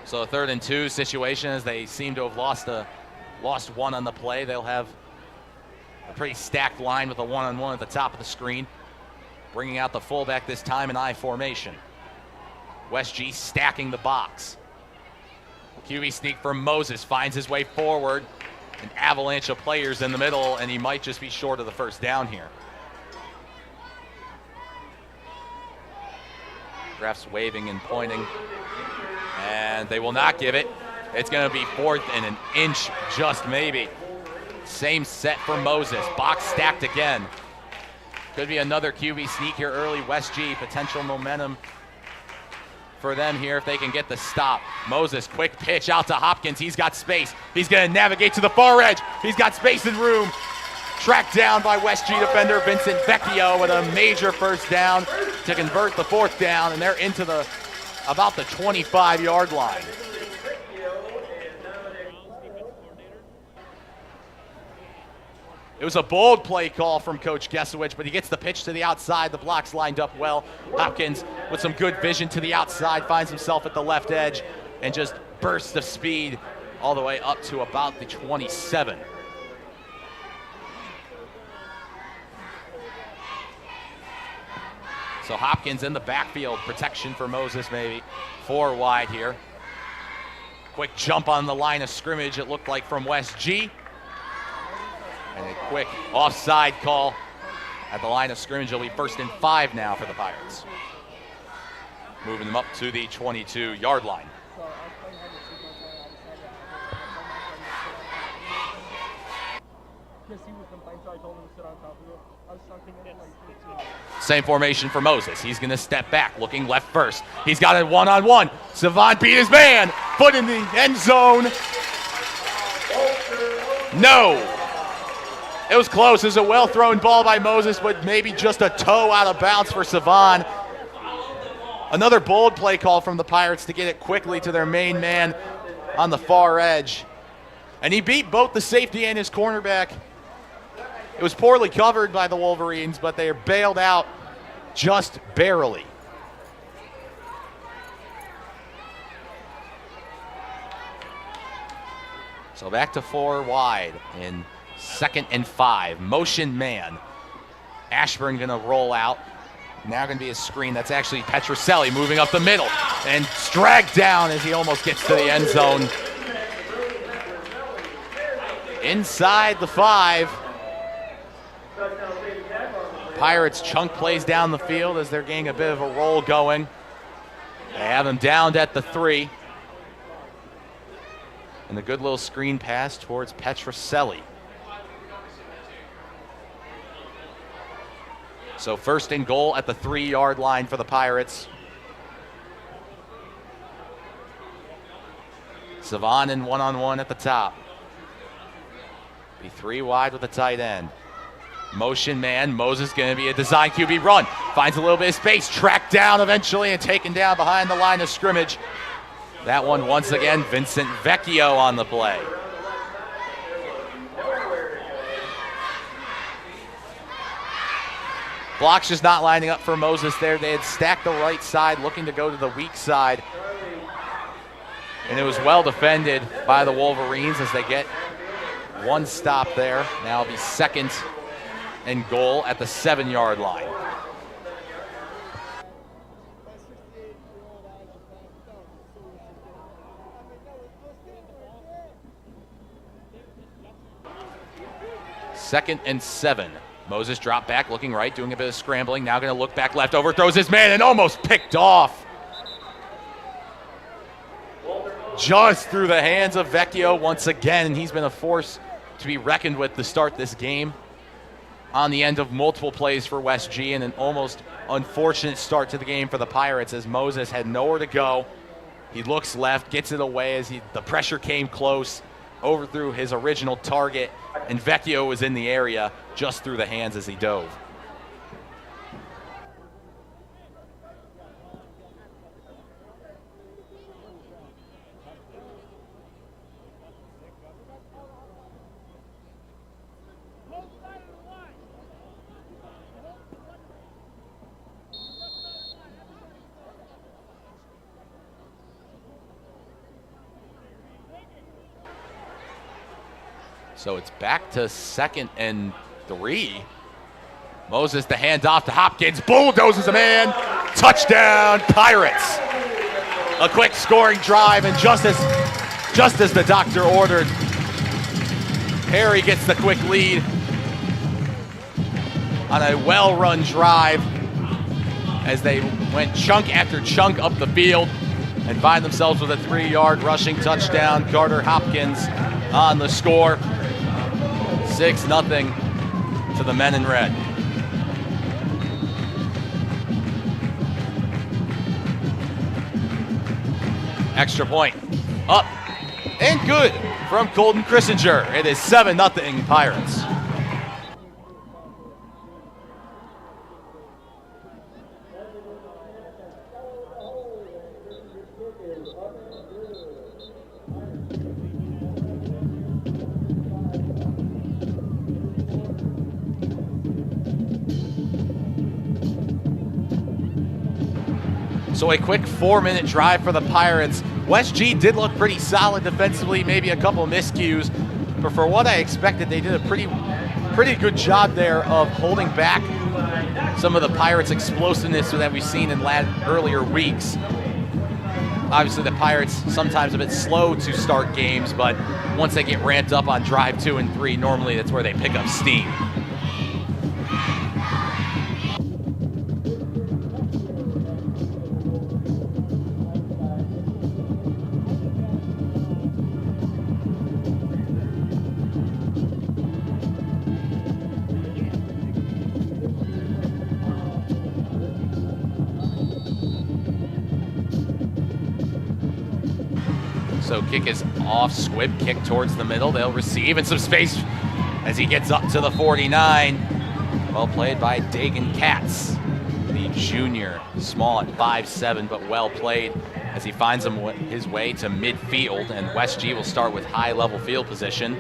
So a 3rd and 2 situation, as they seem to have lost one on the play. They'll have a pretty stacked line with a one-on-one at the top of the screen, bringing out the fullback this time in I formation. West G stacking the box. QB sneak from Moses, finds his way forward. An avalanche of players in the middle, and he might just be short of the first down here. Refs waving and pointing, and they will not give it. It's going to be 4th and an inch, just maybe. Same set for Moses. Box stacked again. Could be another QB sneak here early. West G, potential momentum for them here if they can get the stop. Moses, quick pitch out to Hopkins. He's got space. He's going to navigate to the far edge. He's got space and room. Tracked down by West G defender Vincent Vecchio with a major first down to convert the 4th down, and they're into about the 25-yard line. It was a bold play call from Coach Gesowich, but he gets the pitch to the outside. The block's lined up well. Hopkins, with some good vision to the outside, finds himself at the left edge and just bursts of speed all the way up to about the 27. So Hopkins in the backfield, protection for Moses maybe. 4 wide here. Quick jump on the line of scrimmage, it looked like, from West G. And a quick offside call at the line of scrimmage. It'll be 1st and 5 now for the Pirates. Moving them up to the 22-yard line. Same formation for Moses. He's going to step back, looking left first. He's got a one-on-one. Savant beat his man. Foot in the end zone. No. It was close. It was a well-thrown ball by Moses, but maybe just a toe out of bounds for Savant. Another bold play call from the Pirates to get it quickly to their main man on the far edge. And he beat both the safety and his cornerback. It was poorly covered by the Wolverines, but they are bailed out just barely. So back to 4 wide in 2nd and 5. Motion man. Ashburn going to roll out. Now going to be a screen. That's actually Petroselli moving up the middle and dragged down as he almost gets to the end zone. Inside the 5. Pirates chunk plays down the field as they're getting a bit of a roll going. They have him downed at the 3. And a good little screen pass towards Petroselli. So 1st and goal at the 3-yard line for the Pirates. Savant in one-on-one at the top. Be 3 wide with the tight end. Motion man, Moses going to be a design QB run. Finds a little bit of space, tracked down eventually and taken down behind the line of scrimmage. That one once again, Vincent Vecchio on the play. Block's just not lining up for Moses there. They had stacked the right side, looking to go to the weak side. And it was well defended by the Wolverines as they get one stop there. Now it'll be 2nd and goal at the 7-yard line. Second and 7. Moses dropped back, looking right, doing a bit of scrambling. Now going to look back left, overthrows his man and almost picked off. Just through the hands of Vecchio once again, and he's been a force to be reckoned with to start this game. On the end of multiple plays for West G, and an almost unfortunate start to the game for the Pirates as Moses had nowhere to go. He looks left, gets it away as the pressure came close, overthrew his original target, and Vecchio was in the area just through the hands as he dove. So it's back to 2nd and 3. Moses the handoff to Hopkins, bulldozes a man, touchdown Pirates. A quick scoring drive, and just as the doctor ordered, Perry gets the quick lead on a well-run drive as they went chunk after chunk up the field and find themselves with a 3-yard rushing touchdown. Carter Hopkins on the score. 6-0 to the men in red. Extra point up and good from Colton Christinger. It is 7-0 Pirates. So a quick 4-minute drive for the Pirates. West G did look pretty solid defensively, maybe a couple miscues, but for what I expected, they did a pretty good job there of holding back some of the Pirates' explosiveness that we've seen in earlier weeks. Obviously, the Pirates sometimes a bit slow to start games, but once they get ramped up on drive 2 and 3, normally that's where they pick up steam. So kick is off, Squibb kick towards the middle. They'll receive in some space as he gets up to the 49. Well played by Dagan Katz, the junior, small at 5'7", but well played as he finds his way to midfield, and West G will start with high-level field position.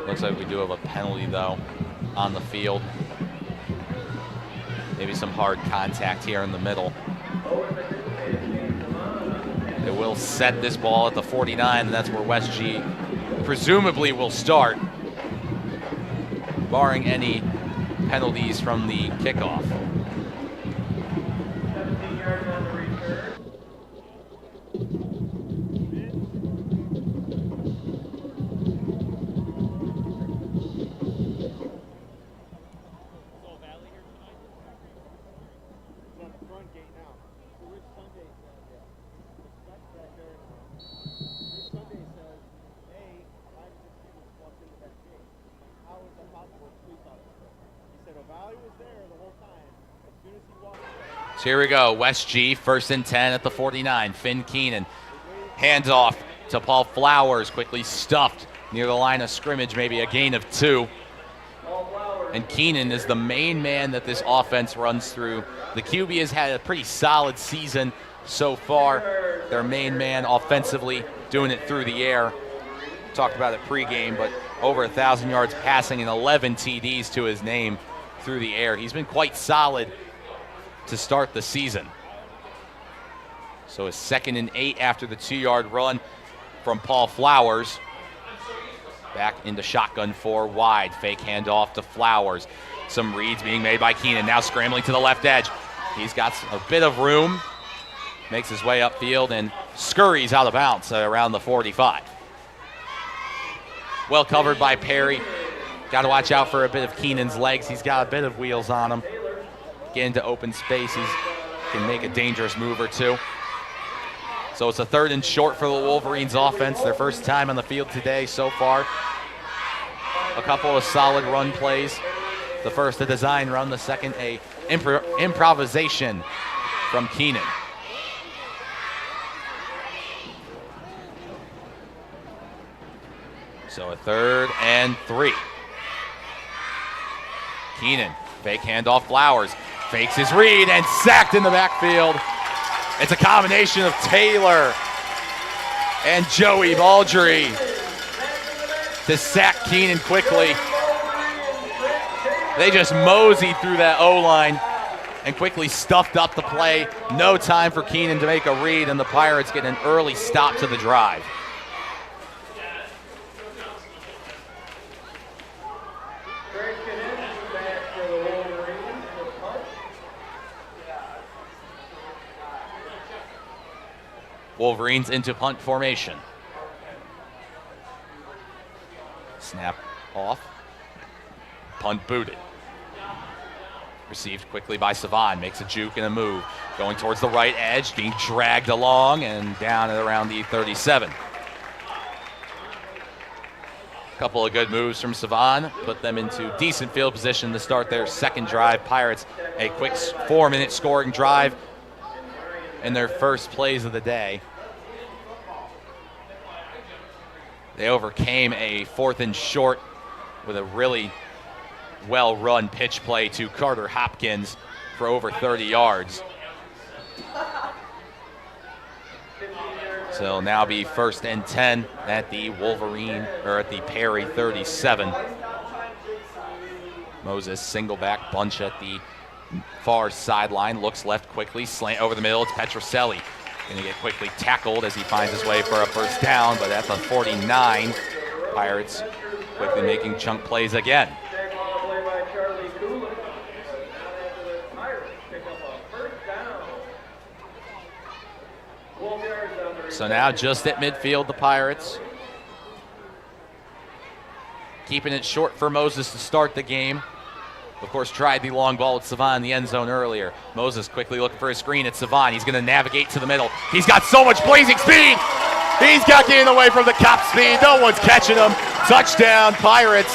Looks like we do have a penalty, though, on the field. Maybe some hard contact here in the middle. They will set this ball at the 49, and that's where West G presumably will start, barring any penalties from the kickoff. So here we go, West G, 1st and 10 at the 49. Finn Keenan, hands off to Paul Flowers, quickly stuffed near the line of scrimmage, maybe a gain of 2. And Keenan is the main man that this offense runs through. The QB has had a pretty solid season so far. Their main man offensively doing it through the air. Talked about it pregame, but over 1,000 yards passing and 11 TDs to his name through the air. He's been quite solid to start the season. So a 2nd and 8 after the 2-yard run from Paul Flowers. Back into shotgun 4 wide. Fake handoff to Flowers. Some reads being made by Keenan. Now scrambling to the left edge. He's got a bit of room. Makes his way upfield and scurries out of bounds around the 45. Well covered by Perry. Got to watch out for a bit of Keenan's legs. He's got a bit of wheels on him. Get into open spaces, can make a dangerous move or two. So it's a 3rd and short for the Wolverines offense. Their first time on the field today so far. A couple of solid run plays. The first a design run, the second a improvisation from Keenan. So a 3rd and 3. Keenan, fake handoff Flowers. Fakes his read and sacked in the backfield. It's a combination of Taylor and Joey Baldry to sack Keenan quickly. They just moseyed through that O-line and quickly stuffed up the play. No time for Keenan to make a read, and the Pirates get an early stop to the drive. Wolverines into punt formation. Snap off. Punt booted. Received quickly by Savon. Makes a juke and a move. Going towards the right edge. Being dragged along and down at around the 37. Couple of good moves from Savon. Put them into decent field position to start their second drive. Pirates a quick 4-minute scoring drive in their first plays of the day. They overcame a 4th and short with a really well-run pitch play to Carter Hopkins for over 30 yards. So it'll now be 1st and 10 at the Perry 37. Moses single back bunch at the far sideline, looks left quickly, slant over the middle. It's Petroselli. Going to get quickly tackled as he finds his way for a first down, but at the 49, Pirates quickly making chunk plays again. So now just at midfield, the Pirates. Keeping it short for Moses to start the game. Of course, tried the long ball with Savon in the end zone earlier. Moses quickly looking for a screen at Savon. He's going to navigate to the middle. He's got so much blazing speed. He's got getting away from the cop speed. No one's catching him. Touchdown, Pirates.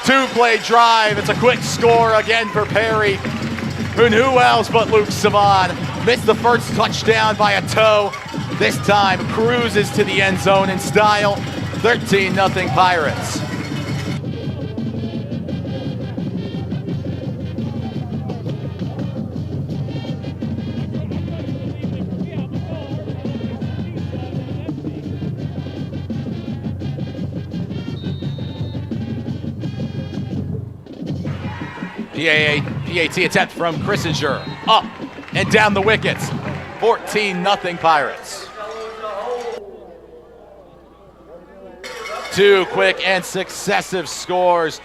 2-play drive. It's a quick score again for Perry. And who else but Luke Savon? Missed the first touchdown by a toe. This time cruises to the end zone in style. 13-0 Pirates. PAT attempt from Christinger. Up and down the wickets. 14-0 Pirates. 2 quick and successive scores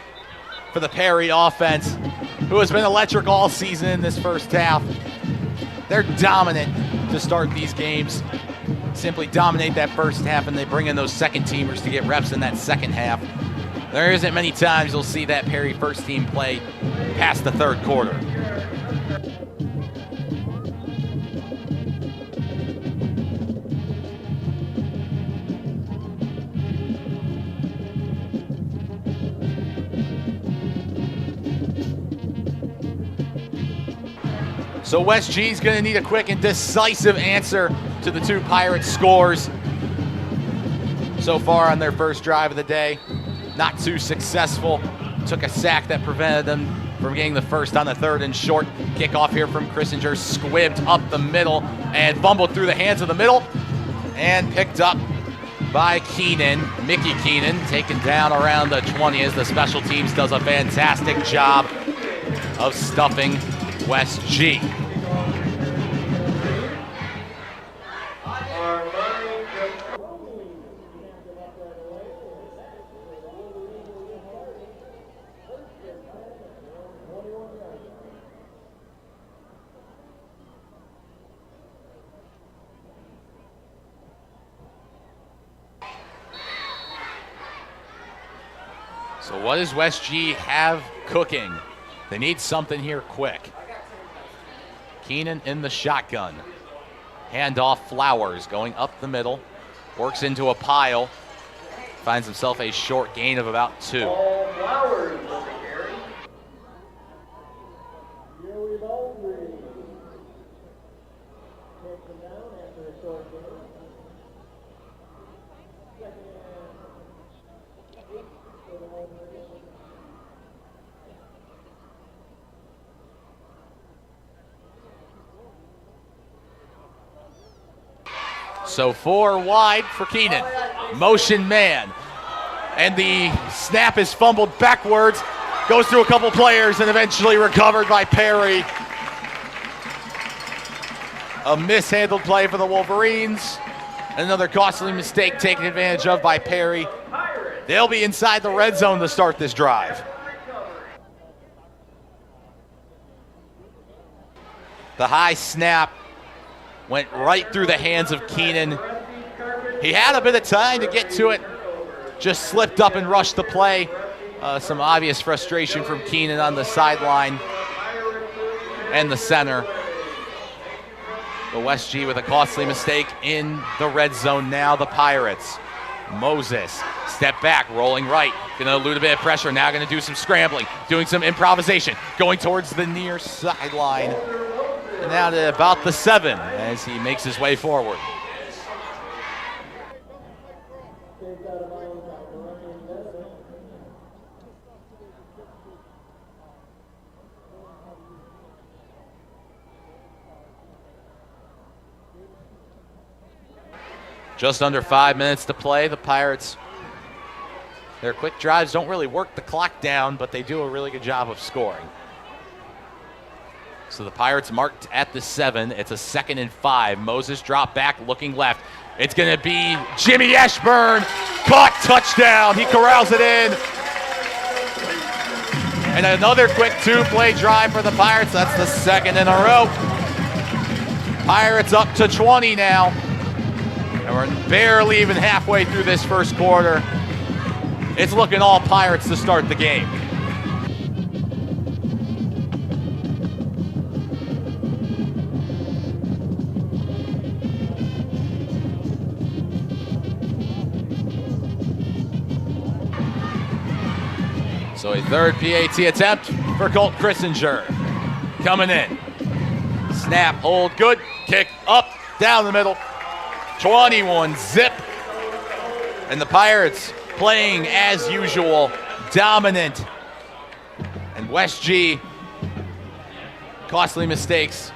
for the Perry offense, who has been electric all season in this first half. They're dominant to start these games. Simply dominate that first half, and they bring in those second teamers to get reps in that second half. There isn't many times you'll see that Perry first team play past the third quarter. So West G's going to need a quick and decisive answer to the 2 Pirates scores so far on their first drive of the day. Not too successful. Took a sack that prevented them from getting the first on the 3rd and short. Kickoff here from Christinger, squibbed up the middle and fumbled through the hands of the middle and picked up by Keenan. Mickey Keenan taken down around the 20 as the special teams does a fantastic job of stuffing West G. So what does West G have cooking? They need something here quick. Keenan in the shotgun. Handoff Flowers going up the middle. Works into a pile. Finds himself a short gain of about 2. Flowers. So 4 wide for Keenan. Motion man. And the snap is fumbled backwards. Goes through a couple players and eventually recovered by Perry. A mishandled play for the Wolverines. Another costly mistake taken advantage of by Perry. They'll be inside the red zone to start this drive. The high snap went right through the hands of Keenan. He had a bit of time to get to it, just slipped up and rushed the play. Some obvious frustration from Keenan on the sideline and the center. The West G with a costly mistake in the red zone now, the Pirates. Moses, step back, rolling right, gonna elude a bit of pressure, now gonna do some scrambling, doing some improvisation, going towards the near sideline. And now to about the 7 as he makes his way forward. Just under 5 minutes to play. The Pirates, their quick drives don't really work the clock down, but they do a really good job of scoring. So the Pirates marked at the 7. It's a 2nd and 5. Moses drop back, looking left. It's going to be Jimmy Ashburn. Caught, touchdown. He corrals it in. And another quick 2-play drive for the Pirates. That's the 2nd in a row. Pirates up to 20 now. And we're barely even halfway through this first quarter. It's looking all Pirates to start the game. So a third PAT attempt for Colt Christinger. Coming in. Snap, hold, good. Kick up, down the middle. 21 zip. And the Pirates playing as usual, dominant. And West G, costly mistakes.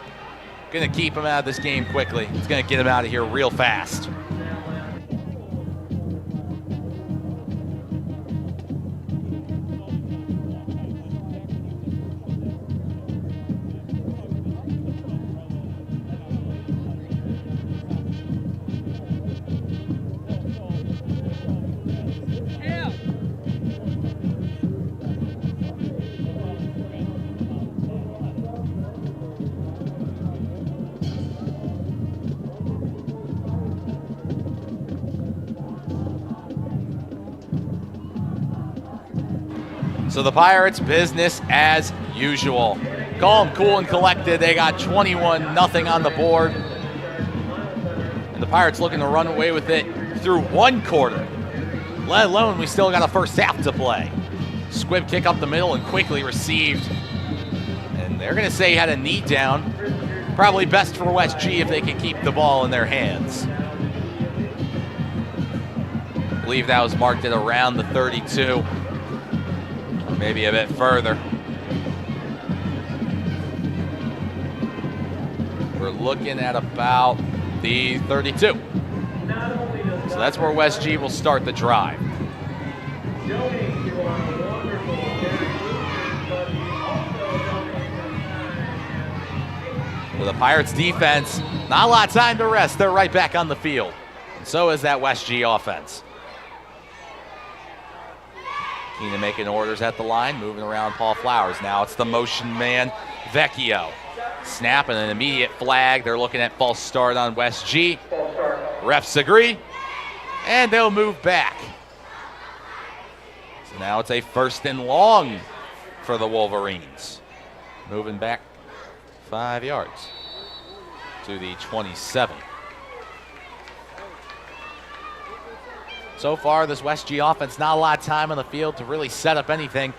Gonna keep him out of this game quickly. It's gonna get him out of here real fast. So the Pirates, business as usual. Calm, cool, and collected. They got 21-0 on the board. And the Pirates looking to run away with it through one quarter. Let alone we still got a first half to play. Squib kick up the middle and quickly received. And they're going to say he had a knee down. Probably best for West G if they can keep the ball in their hands. I believe that was marked at around the 32. Maybe a bit further. We're looking at about the 32. So that's where West G will start the drive. For the Pirates defense, not a lot of time to rest. They're right back on the field. And so is that West G offense. Keenan making orders at the line, moving around Paul Flowers. Now it's the motion man, Vecchio. Snap and an immediate flag. They're looking at false start on West G. Refs agree, and they'll move back. So now it's a 1st and long for the Wolverines. Moving back 5 yards to the 27. So far, this West G offense, not a lot of time on the field to really set up anything.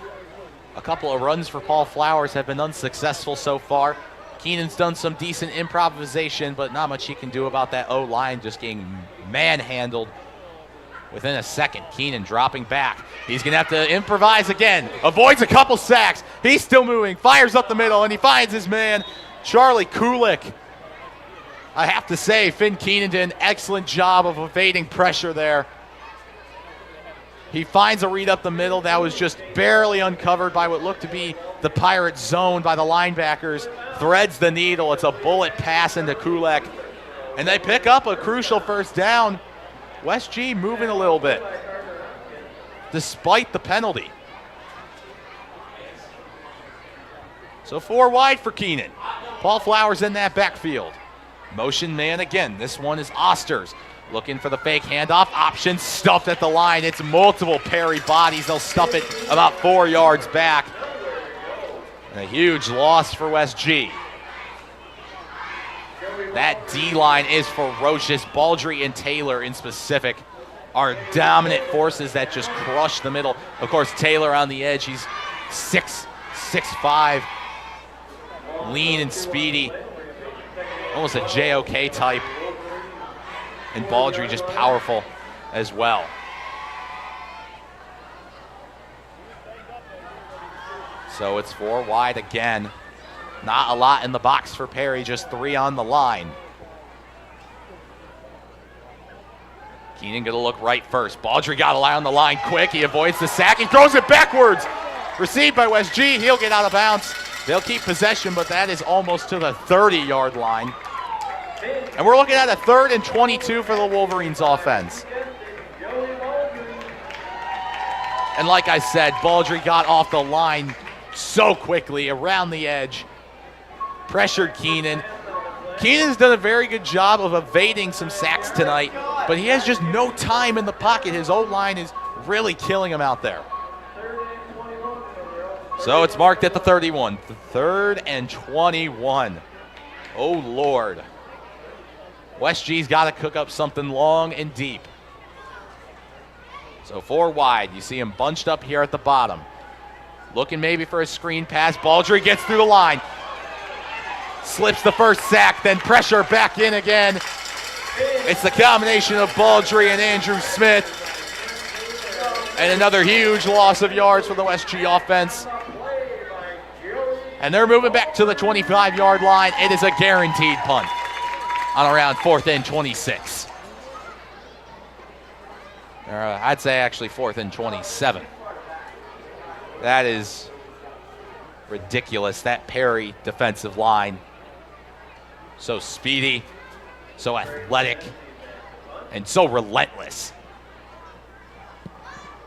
A couple of runs for Paul Flowers have been unsuccessful so far. Keenan's done some decent improvisation, but not much he can do about that O-line just getting manhandled within a second. Keenan dropping back. He's going to have to improvise again. Avoids a couple sacks. He's still moving. Fires up the middle, and he finds his man, Charlie Kulik. I have to say, Finn Keenan did an excellent job of evading pressure there. He finds a read up the middle that was just barely uncovered by what looked to be the Pirate zone by the linebackers. Threads the needle. It's a bullet pass into Kulek. And they pick up a crucial first down. West G moving a little bit, despite the penalty. So 4 wide for Keenan. Paul Flowers in that backfield. Motion man again. This one is Osters. Looking for the fake handoff. Option stuffed at the line. It's multiple Perry bodies. They'll stuff it about 4 yards back. And a huge loss for West G. That D-line is ferocious. Baldry and Taylor in specific are dominant forces that just crush the middle. Of course, Taylor on the edge. He's 6'5", lean and speedy. Almost a JOK type. And Baldry just powerful as well. So it's 4 wide again. Not a lot in the box for Perry, just 3 on the line. Keenan gonna look right first. Baldry got a lie on the line quick. He avoids the sack. He throws it backwards. Received by West G. He'll get out of bounds. They'll keep possession, but that is almost to the 30-yard line. And we're looking at a 3rd and 22 for the Wolverines offense. And like I said, Baldry got off the line so quickly around the edge. Pressured Keenan. Keenan's done a very good job of evading some sacks tonight, but he has just no time in the pocket. His O-line is really killing him out there. So it's marked at the 31. 3rd and 21. Oh, Lord. West G's got to cook up something long and deep. So 4 wide. You see him bunched up here at the bottom. Looking maybe for a screen pass. Baldry gets through the line. Slips the first sack, then pressure back in again. It's the combination of Baldry and Andrew Smith. And another huge loss of yards for the West G offense. And they're moving back to the 25-yard line. It is a guaranteed punt on around 4th and 26. I'd say actually 4th and 27. That is ridiculous. That Perry defensive line. So speedy, so athletic, and so relentless.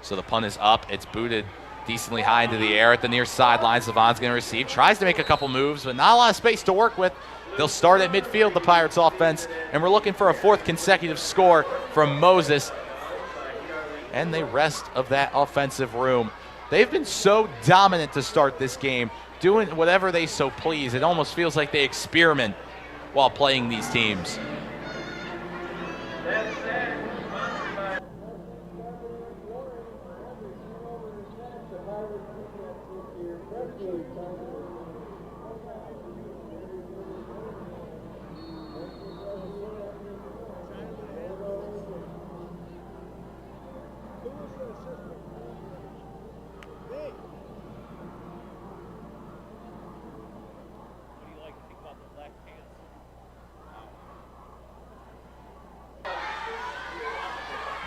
So the punt is up. It's booted decently high into the air at the near sideline. Savon's going to receive. Tries to make a couple moves, but not a lot of space to work with. They'll start at midfield, the Pirates offense, and we're looking for a 4th consecutive score from Moses and the rest of that offensive room. They've been so dominant to start this game, doing whatever they so please. It almost feels like they experiment while playing these teams.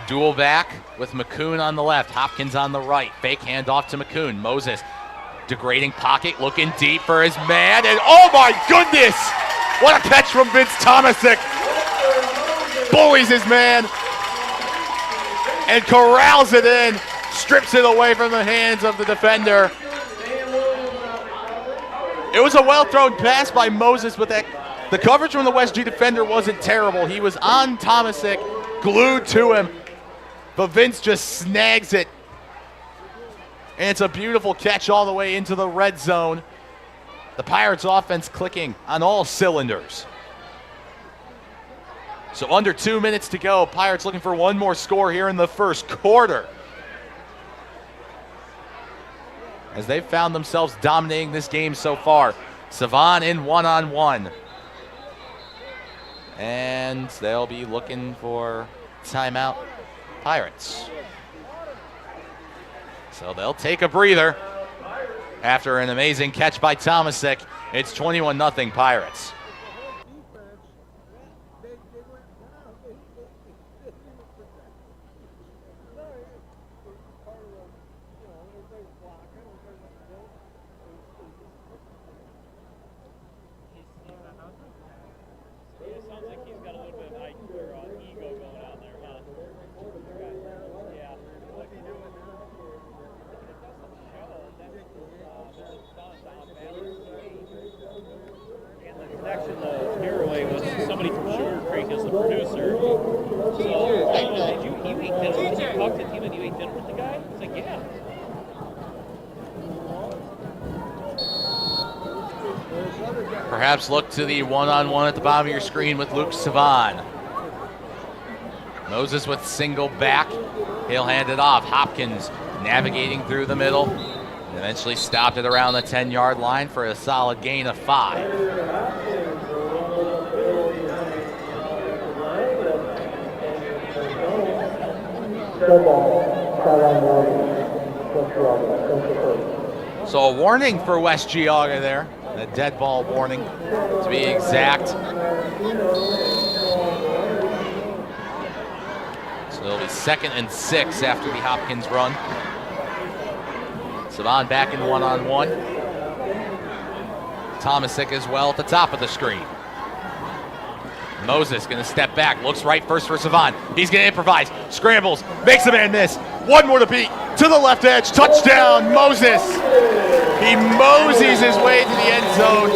Dual back with McCoon on the left, Hopkins on the right. Fake handoff to McCoon. Moses degrading pocket, looking deep for his man, and oh my goodness! What a catch from Vince Tomasic. Bullies his man and corrals it in, strips it away from the hands of the defender. It was a well-thrown pass by Moses, but the coverage from the West G defender wasn't terrible. He was on Tomasic, glued to him. But Vince just snags it. And it's a beautiful catch all the way into the red zone. The Pirates offense clicking on all cylinders. So under 2 minutes to go. Pirates looking for one more score here in the first quarter, as they've found themselves dominating this game so far. Savon in one-on-one. And they'll be looking for timeout. Pirates. So they'll take a breather after an amazing catch by Tomasic. It's 21-0 Pirates. guy? He's like, yeah. Perhaps look to the one-on-one at the bottom of your screen with Luke Savan. Moses with single back. He'll hand it off. Hopkins navigating through the middle. And eventually stopped it around the 10-yard line for a solid gain of 5. So a warning for West Geauga there. A dead ball warning, to be exact. So it'll be 2nd and 6 after the Hopkins run. Savan back in one-on-one. Tomasic as well at the top of the screen. Moses going to step back, looks right first for Savan. He's going to improvise, scrambles, makes a man miss. One more to beat, to the left edge, touchdown, Moses. He moseys his way to the end zone,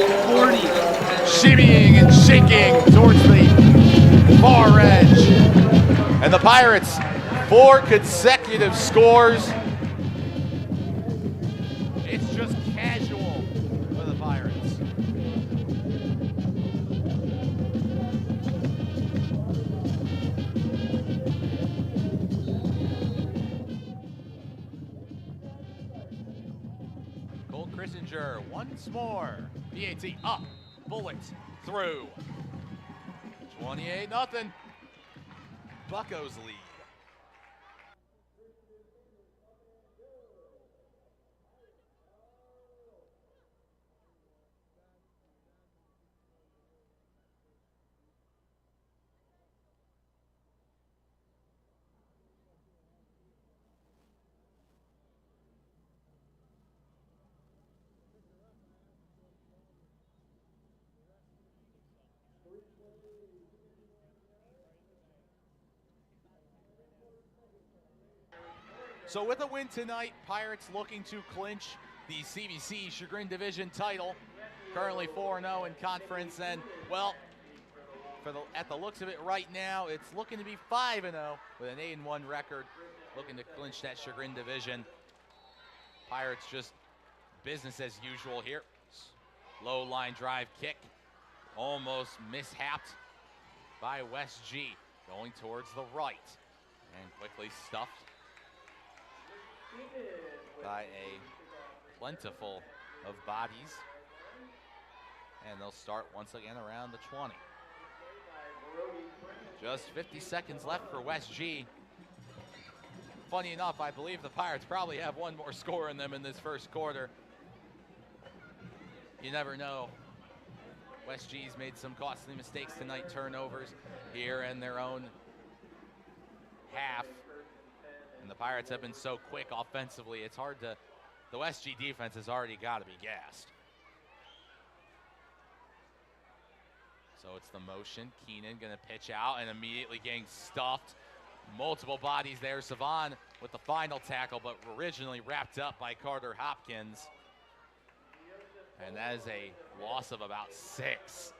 shimmying and shaking towards the far edge. And the Pirates, 4 consecutive scores. It's just casual for the Pirates. Cole Christinger once more. PAT up, bullet through. 28-0. Buccos lead. So with a win tonight, Pirates looking to clinch the CBC Chagrin Division title. Currently 4-0 in conference, and well, at the looks of it right now, it's looking to be 5-0 with an 8-1 record, looking to clinch that Chagrin Division. Pirates just business as usual here. Low line drive kick, almost mishapped by West G, going towards the right, and quickly stuffed by a plentiful of bodies. And they'll start once again around the 20. Just 50 seconds left for West G. Funny enough, I believe the Pirates probably have one more score in them in this first quarter. You never know. West G's made some costly mistakes tonight, turnovers here in their own half. And the Pirates have been so quick offensively, it's hard to, the West G defense has already got to be gassed. So it's the motion. Keenan going to pitch out and immediately getting stuffed. Multiple bodies there. Savan with the final tackle, but originally wrapped up by Carter Hopkins. And that is a loss of about 6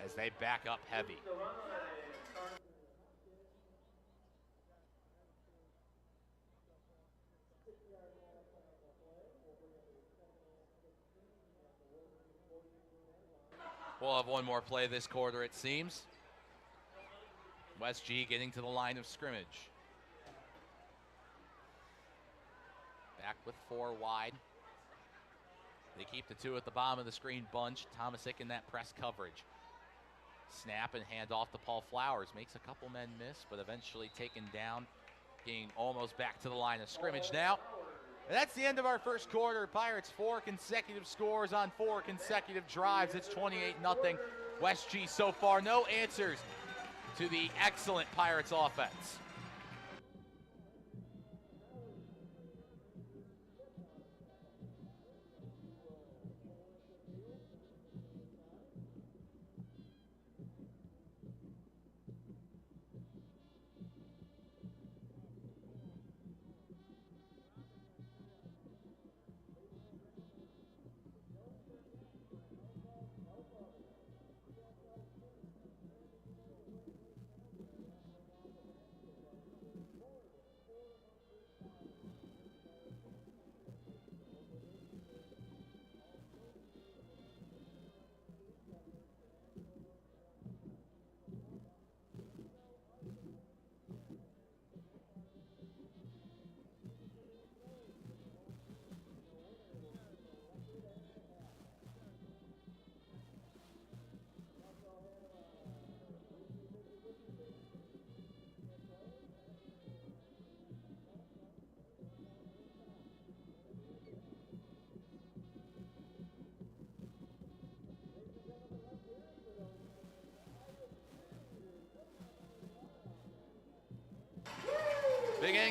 as they back up heavy. We'll have one more play this quarter, it seems. West G getting to the line of scrimmage. Back with 4 wide. They keep the 2 at the bottom of the screen bunch. Tomasic in that press coverage. Snap and hand off to Paul Flowers. Makes a couple men miss, but eventually taken down. Getting almost back to the line of scrimmage now. And that's the end of our first quarter. Pirates 4 consecutive scores on 4 consecutive drives. It's 28-0. West G so far no answers to the excellent Pirates offense.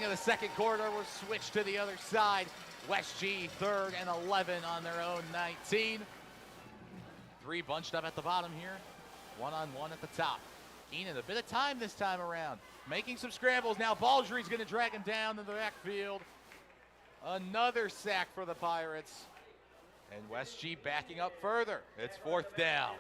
of the second quarter, we're switched to the other side. West G 3rd and 11 on their own 19. 3 bunched up at the bottom here. 1-on-1 at the top. Keenan, a bit of time this time around. Making some scrambles. Now Baldry's going to drag him down to the backfield. Another sack for the Pirates. And West G backing up further. It's 4th down.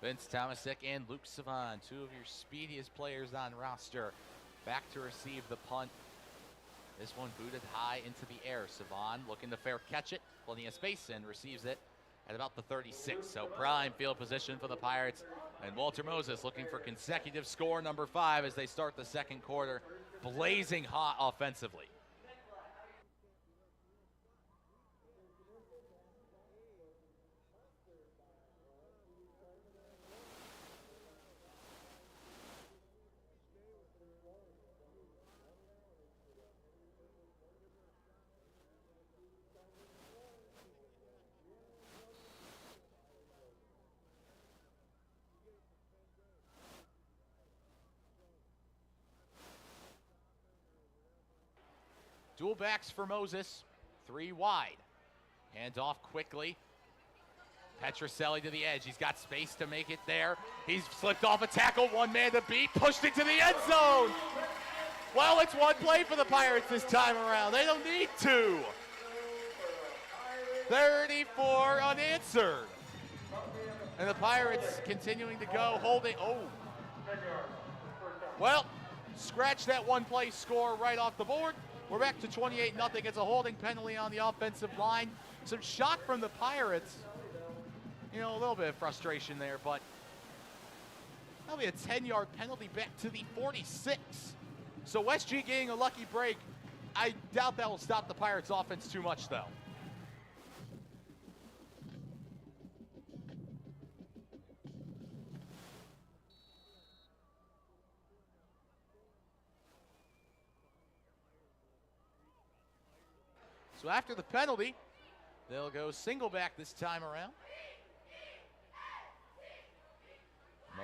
Vince Tomasic and Luke Savon, 2 of your speediest players on roster, back to receive the punt. This one booted high into the air. Savon looking to fair catch it, plenty of space, and receives it at about the 36. So prime field position for the Pirates. And Walter Moses looking for consecutive score number 5 as they start the second quarter, blazing hot offensively. Dual backs for Moses, 3 wide. Hands off quickly. Petroselli to the edge. He's got space to make it there. He's slipped off a tackle, 1 man to beat, pushed into the end zone. Well, it's 1 play for the Pirates this time around. They don't need 2. 34 unanswered. And the Pirates continuing to go, holding. Oh. Well, scratch that 1 play score right off the board. We're back to 28-0. It's a holding penalty on the offensive line. Some shock from the Pirates. You know, a little bit of frustration there, but that'll be a 10-yard penalty back to the 46. So West G getting a lucky break. I doubt that will stop the Pirates' offense too much, though. So after the penalty, they'll go single back this time around.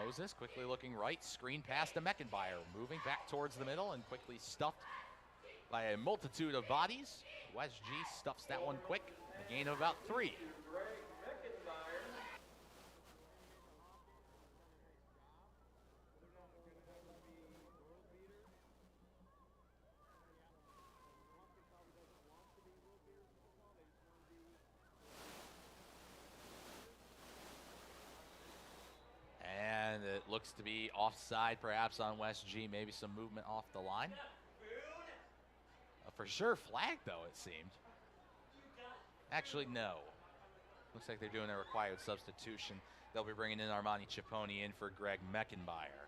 Moses quickly looking right, screen pass to Meckenbauer, moving back towards the middle and quickly stuffed by a multitude of bodies. West G stuffs that one quick, a gain of about 3. And it looks to be offside perhaps on West G, maybe some movement off the line. For sure flag though, it seemed. Actually, no. Looks like they're doing a required substitution. They'll be bringing in Armani Cipponi in for Greg Meckenbauer.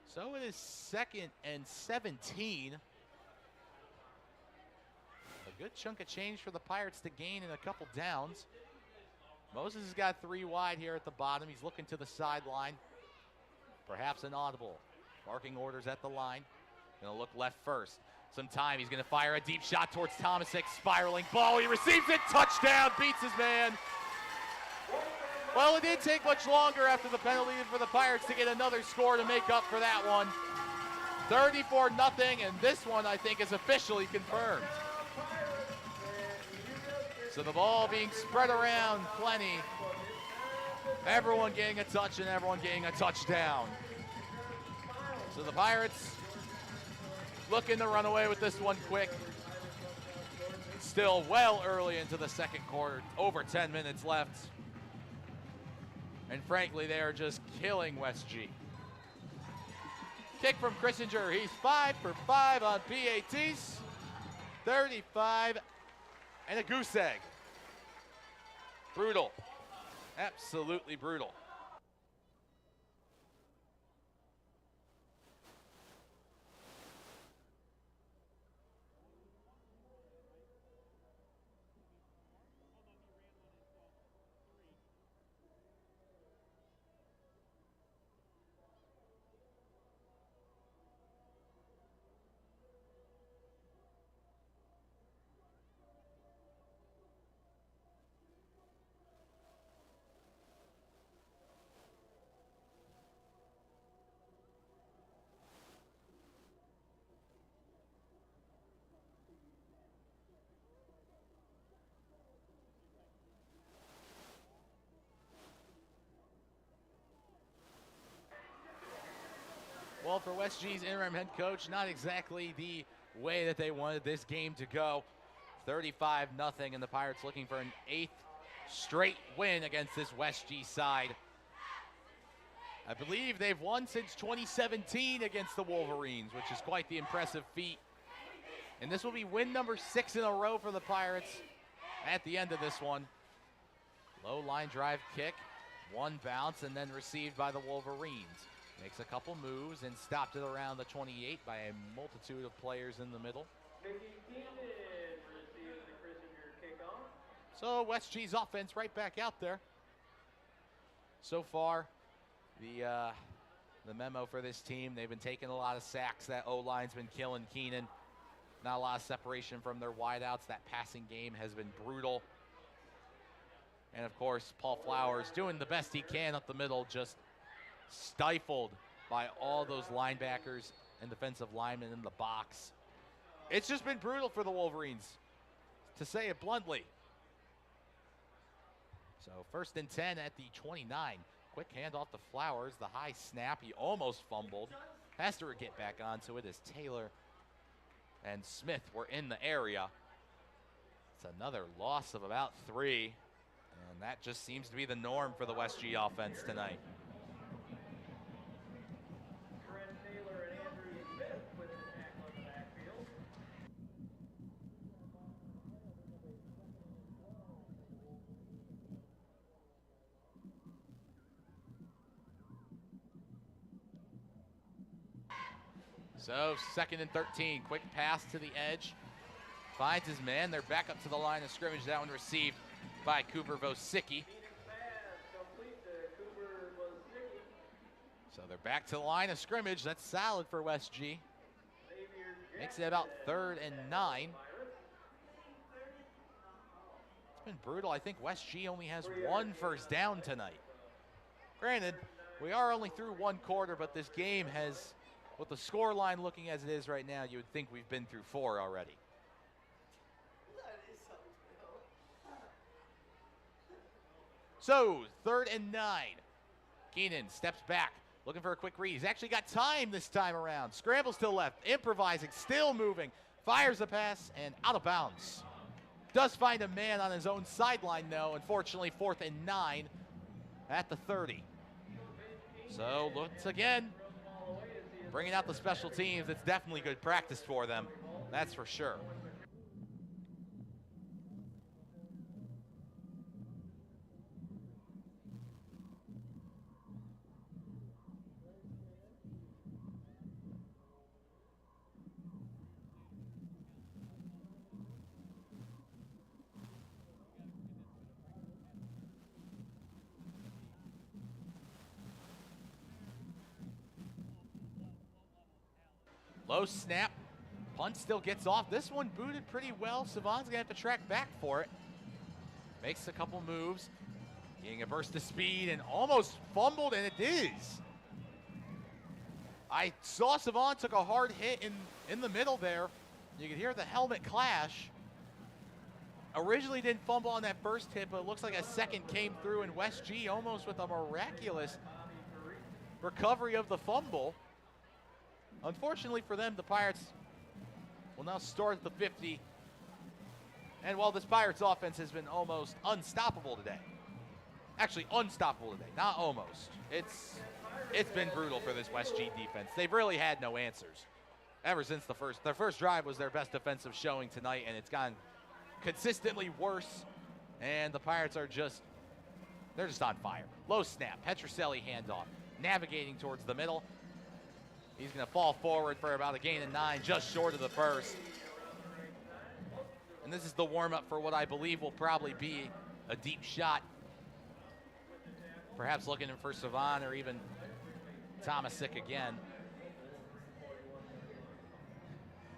So it is 2nd and 17. A good chunk of change for the Pirates to gain in a couple downs. Moses has got 3 wide here at the bottom. He's looking to the sideline. Perhaps an audible. Barking orders at the line. Gonna look left first. Some time. He's gonna fire a deep shot towards Tomasic. Spiraling ball. He receives it. Touchdown. Beats his man. Well, it didn't take much longer after the penalty for the Pirates to get another score to make up for that one. 34-0, and this one I think is officially confirmed. So the ball being spread around plenty. Everyone getting a touch and everyone getting a touchdown. So the Pirates looking to run away with this one quick. Still well early into the second quarter, over 10 minutes left. And frankly, they are just killing West G. Kick from Christinger. He's 5 for 5 on PATs. 35 and a goose egg. Brutal. Absolutely brutal. Well, for West G's interim head coach, not exactly the way that they wanted this game to go. 35-0, and the Pirates looking for an 8th straight win against this West G side. I believe they've won since 2017 against the Wolverines, which is quite the impressive feat. And this will be win number 6 in a row for the Pirates at the end of this one. Low line drive kick, one bounce, and then received by the Wolverines. Makes a couple moves and stopped it around the 28 by a multitude of players in the middle. So West G's offense right back out there. So far, the memo for this team, they've been taking a lot of sacks. That O-line's been killing Keenan. Not a lot of separation from their wideouts. That passing game has been brutal. And of course, Paul Flowers doing the best he can up the middle, just stifled by all those linebackers and defensive linemen in the box. It's just been brutal for the Wolverines, to say it bluntly. So 1st and 10 at the 29. Quick handoff to Flowers. The high snap. He almost fumbled. Has to get back onto it as Taylor and Smith were in the area. It's another loss of about 3. And that just seems to be the norm for the West G offense tonight. So 2nd and 13, quick pass to the edge. Finds his man, they're back up to the line of scrimmage. That one received by Cooper Vosicki. So they're back to the line of scrimmage. That's solid for West G. Makes it about 3rd and 9. It's been brutal. I think West G only has 1 first down tonight. Granted, we are only through 1 quarter, but this game has, with the score line looking as it is right now, you would think we've been through 4 already. So, 3rd and 9. Keenan steps back, looking for a quick read. He's actually got time this time around. Scrambles to the left, improvising, still moving. Fires a pass, and out of bounds. Does find a man on his own sideline, though. Unfortunately, 4th and 9 at the 30. So, once again, bringing out the special teams. It's definitely good practice for them. That's for sure. Low snap. Punt still gets off. This one booted pretty well. Savon's going to have to track back for it. Makes a couple moves. Getting a burst of speed and almost fumbled, and it is. I saw Savon took a hard hit in the middle there. You can hear the helmet clash. Originally didn't fumble on that first hit, but it looks like a second came through, and West G almost with a miraculous recovery of the fumble. Unfortunately for them, the Pirates will now start at the 50. And while this Pirates offense has been almost unstoppable today, actually unstoppable today, not almost. It's been brutal for this West G defense. They've really had no answers ever since their first drive was their best defensive showing tonight, and it's gone consistently worse. And the Pirates are they're just on fire. Low snap, Petroselli handoff, navigating towards the middle. He's going to fall forward for about a gain of 9, just short of the first. And this is the warm-up for what I believe will probably be a deep shot. Perhaps looking for Savon or even Tomasic again.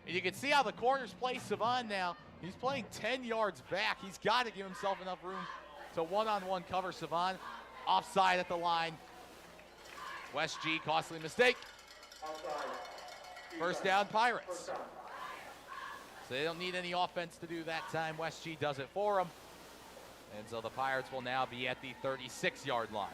And you can see how the corners play Savon now. He's playing 10 yards back. He's got to give himself enough room to one-on-one cover Savon. Offside at the line. West G, costly mistake. First down, Pirates. So they don't need any offense to do that time. West G does it for them. And so the Pirates will now be at the 36-yard line.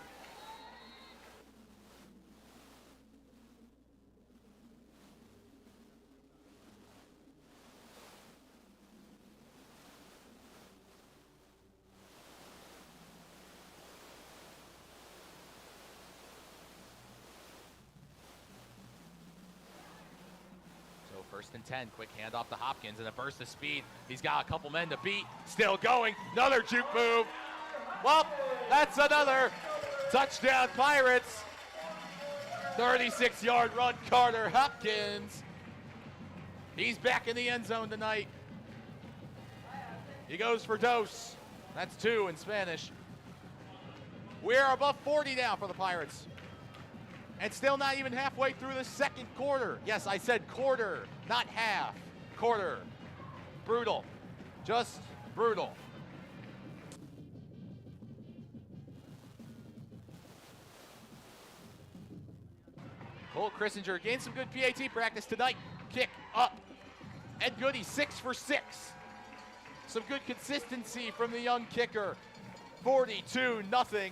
First and 10, quick handoff to Hopkins and a burst of speed. He's got a couple men to beat, still going, another juke move. Well, that's another touchdown Pirates. 36-yard run, Carter Hopkins. He's back in the end zone tonight. He goes for dos. That's 2 in Spanish. We're above 40 now for the Pirates. And still not even halfway through the second quarter. Yes, I said quarter, not half. Quarter. Brutal. Just brutal. Cole Christinger gained some good PAT practice tonight. Kick up. Ed Goody 6 for 6. Some good consistency from the young kicker. 42-0.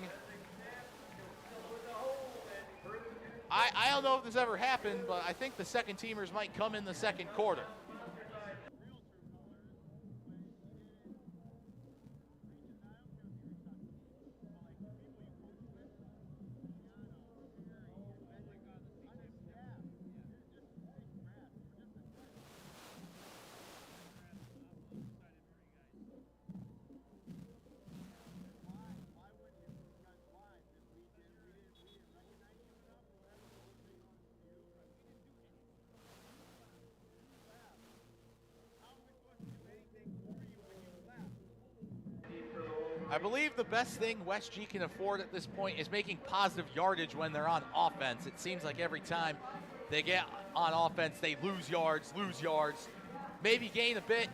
I don't know if this ever happened, but I think the second teamers might come in the second quarter. I believe the best thing West G can afford at this point is making positive yardage when they're on offense. It seems like every time they get on offense, they lose yards, maybe gain a bit,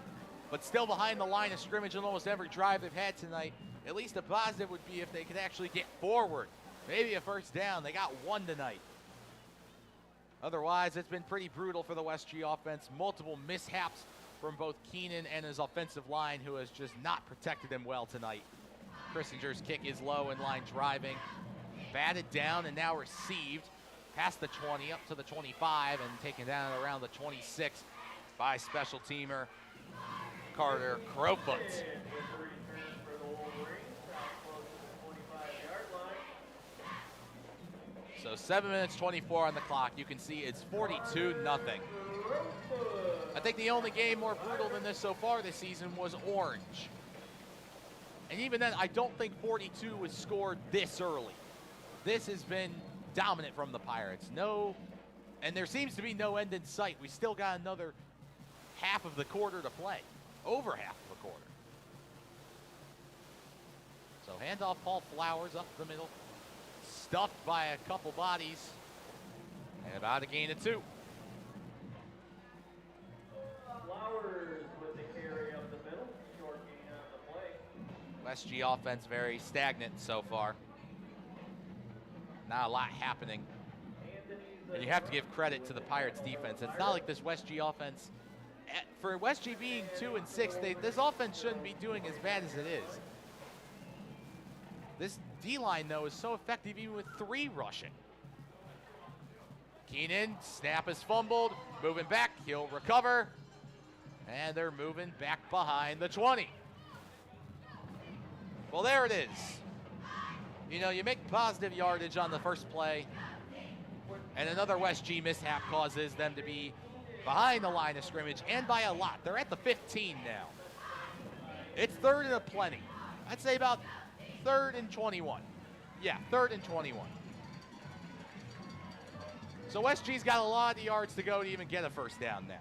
but still behind the line of scrimmage in almost every drive they've had tonight. At least a positive would be if they could actually get forward. Maybe a first down. They got 1 tonight. Otherwise, it's been pretty brutal for the West G offense. Multiple mishaps from both Keenan and his offensive line, who has just not protected him well tonight. Christinger's kick is low in line driving. Batted down and now received past the 20 up to the 25 and taken down around the 26 by special teamer Carter Crowfoot. So 7 minutes 24 on the clock. You can see it's 42-0. I think the only game more brutal than this so far this season was Orange. And even then, I don't think 42 was scored this early. This has been dominant from the Pirates. No, and there seems to be no end in sight. We still got another half of the quarter to play. Over half of the quarter. So handoff Paul Flowers up the middle. Stuffed by a couple bodies. And about a gain of 2. Flowers with the carry up the middle. Short gain on the play. West G offense very stagnant so far. Not a lot happening. And you have to give credit to the Pirates defense. It's not like this West G offense, for West G being 2-6, this offense shouldn't be doing as bad as it is. This D-line, though, is so effective even with 3 rushing. Keenan, snap is fumbled, moving back, he'll recover, and they're moving back behind the 20. Well, there it is. You know, you make positive yardage on the first play, and another West G mishap causes them to be behind the line of scrimmage, and by a lot. They're at the 15 now. It's 3rd and a plenty. I'd say about 3rd and 21. Yeah, 3rd and 21. So West G's got a lot of yards to go to even get a first down now.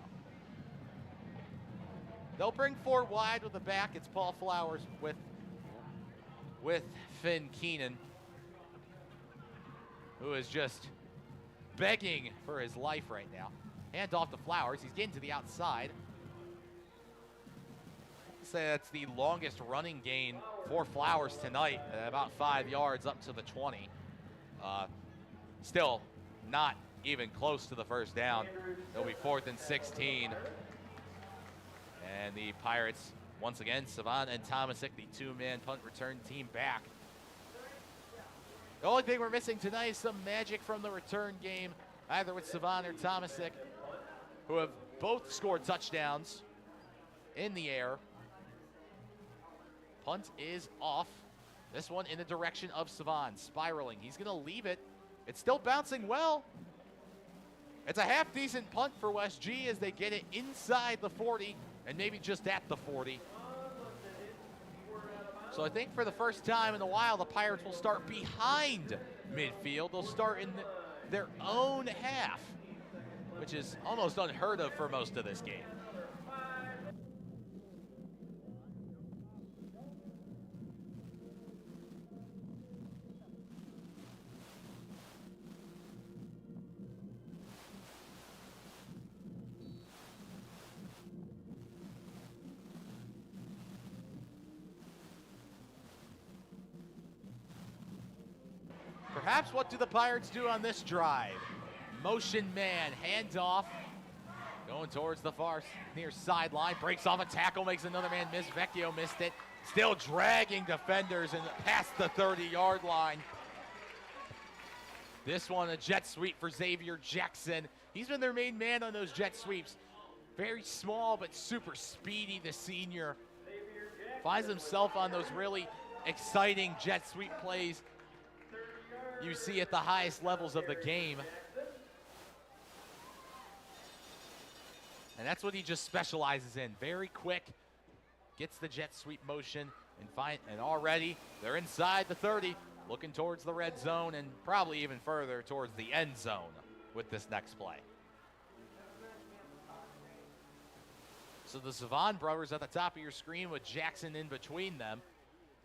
They'll bring 4 wide with the back. It's Paul Flowers with Finn Keenan, who is just begging for his life right now. Hand off to Flowers. He's getting to the outside. I'd say that's the longest running gain for Flowers tonight, at about 5 yards up to the 20. Still not even close to the first down. It'll be 4th and 16. And the Pirates, once again, Savant and Tomasic, the 2-man punt return team back. The only thing we're missing tonight is some magic from the return game, either with Savant or Tomasic, who have both scored touchdowns in the air. Punt is off. This one in the direction of Savant, spiraling. He's going to leave it. It's still bouncing well. It's a half-decent punt for West G as they get it inside the 40 and maybe just at the 40. So I think for the first time in a while, the Pirates will start behind midfield. They'll start in their own half, which is almost unheard of for most of this game. Perhaps what do the Pirates do on this drive? Motion man, handoff, going towards the far near sideline, breaks off a tackle, makes another man miss. Vecchio missed it. Still dragging defenders and past the 30-yard line. This one, a jet sweep for Xavier Jackson. He's been their main man on those jet sweeps. Very small but super speedy, the senior. Finds himself on those really exciting jet sweep plays you see at the highest levels of the game. And that's what he just specializes in. Very quick, gets the jet sweep motion, and already they're inside the 30, looking towards the red zone and probably even further towards the end zone with this next play. So the Savon brothers at the top of your screen with Jackson in between them.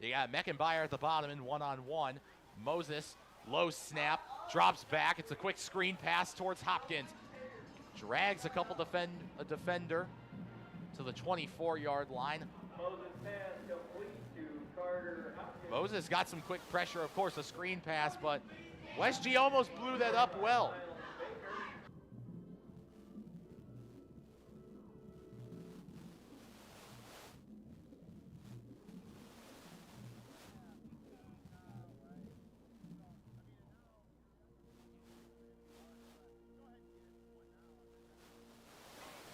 You got Meckenbauer at the bottom in one-on-one. Moses, low snap, drops back. It's a quick screen pass towards Hopkins. Drags a defender to the 24-yard line. Moses pass complete to Carter Hopkins. Moses got some quick pressure, of course, a screen pass, but West G almost blew that up well.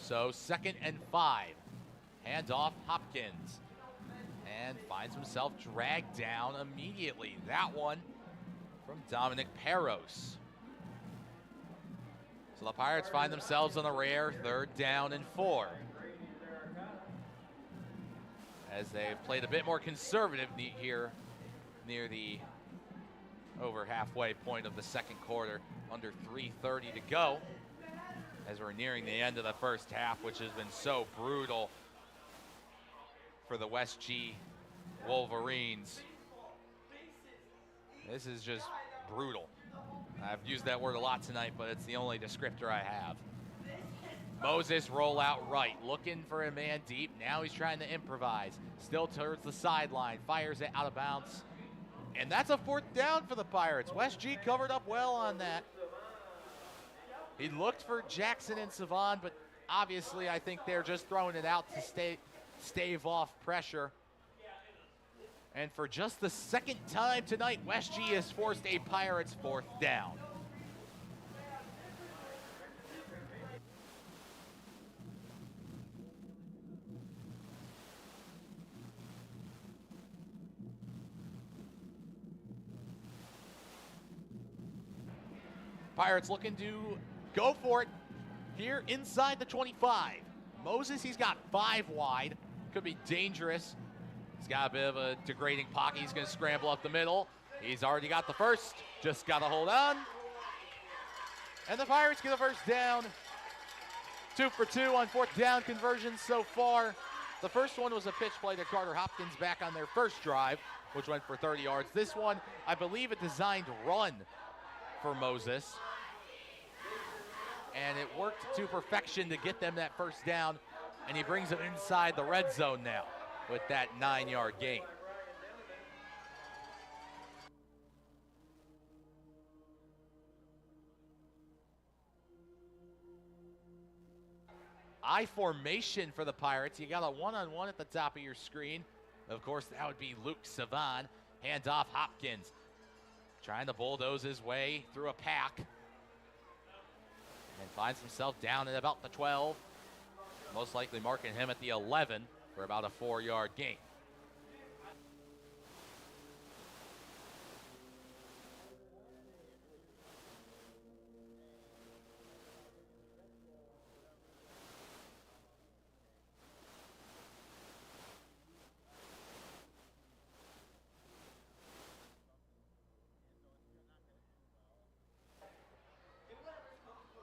So 2nd and 5. Handoff Hopkins. And finds himself dragged down immediately. That one from Dominic Peros. So the Pirates find themselves on a rare 3rd down and 4. As they've played a bit more conservative here near the over halfway point of the second quarter. Under 3:30 to go, as we're nearing the end of the first half, which has been so brutal for the West G Wolverines. This is just brutal. I've used that word a lot tonight, but it's the only descriptor I have. Moses roll out right, looking for a man deep. Now he's trying to improvise. Still towards the sideline, fires it out of bounds. And that's a 4th down for the Pirates. West G covered up well on that. He looked for Jackson and Savon, but obviously I think they're just throwing it out to stave off pressure. And for just the 2nd time tonight, West G has forced a Pirates 4th down. Pirates looking to go for it here inside the 25. Moses, he's got 5 wide. Could be dangerous. He's got a bit of a degrading pocket. He's going to scramble up the middle. He's already got the first. Just got to hold on. And the Pirates get a first down. 2 for 2 on 4th down conversions so far. The first one was a pitch play to Carter Hopkins back on their first drive, which went for 30 yards. This one, I believe, a designed run for Moses. And it worked to perfection to get them that first down. And he brings them inside the red zone now with that 9-yard gain. I formation for the Pirates. You got a one-on-one at the top of your screen. Of course, that would be Luke Savon. Handoff Hopkins. Trying to bulldoze his way through a pack. And finds himself down at about the 12. Most likely marking him at the 11 for about a 4-yard gain.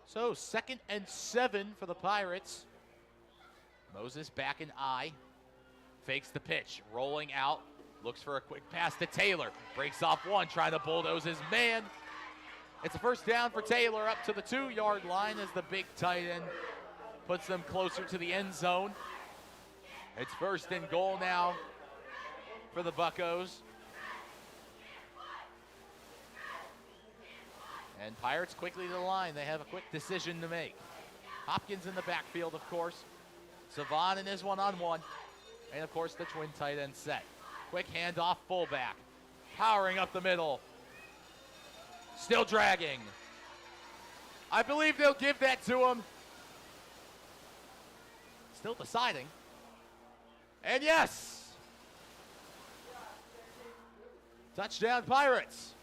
So 2nd and 7 for the Pirates. Moses back in I. Fakes the pitch, rolling out. Looks for a quick pass to Taylor. Breaks off one, trying to bulldoze his man. It's a first down for Taylor up to the 2-yard line as the big tight end puts them closer to the end zone. It's 1st and goal now for the Buccos. And Pirates quickly to the line. They have a quick decision to make. Hopkins in the backfield, of course. Savon in his one-on-one. And, of course, the twin tight end set. Quick handoff, fullback. Powering up the middle. Still dragging. I believe they'll give that to him. Still deciding. And yes! Touchdown Pirates.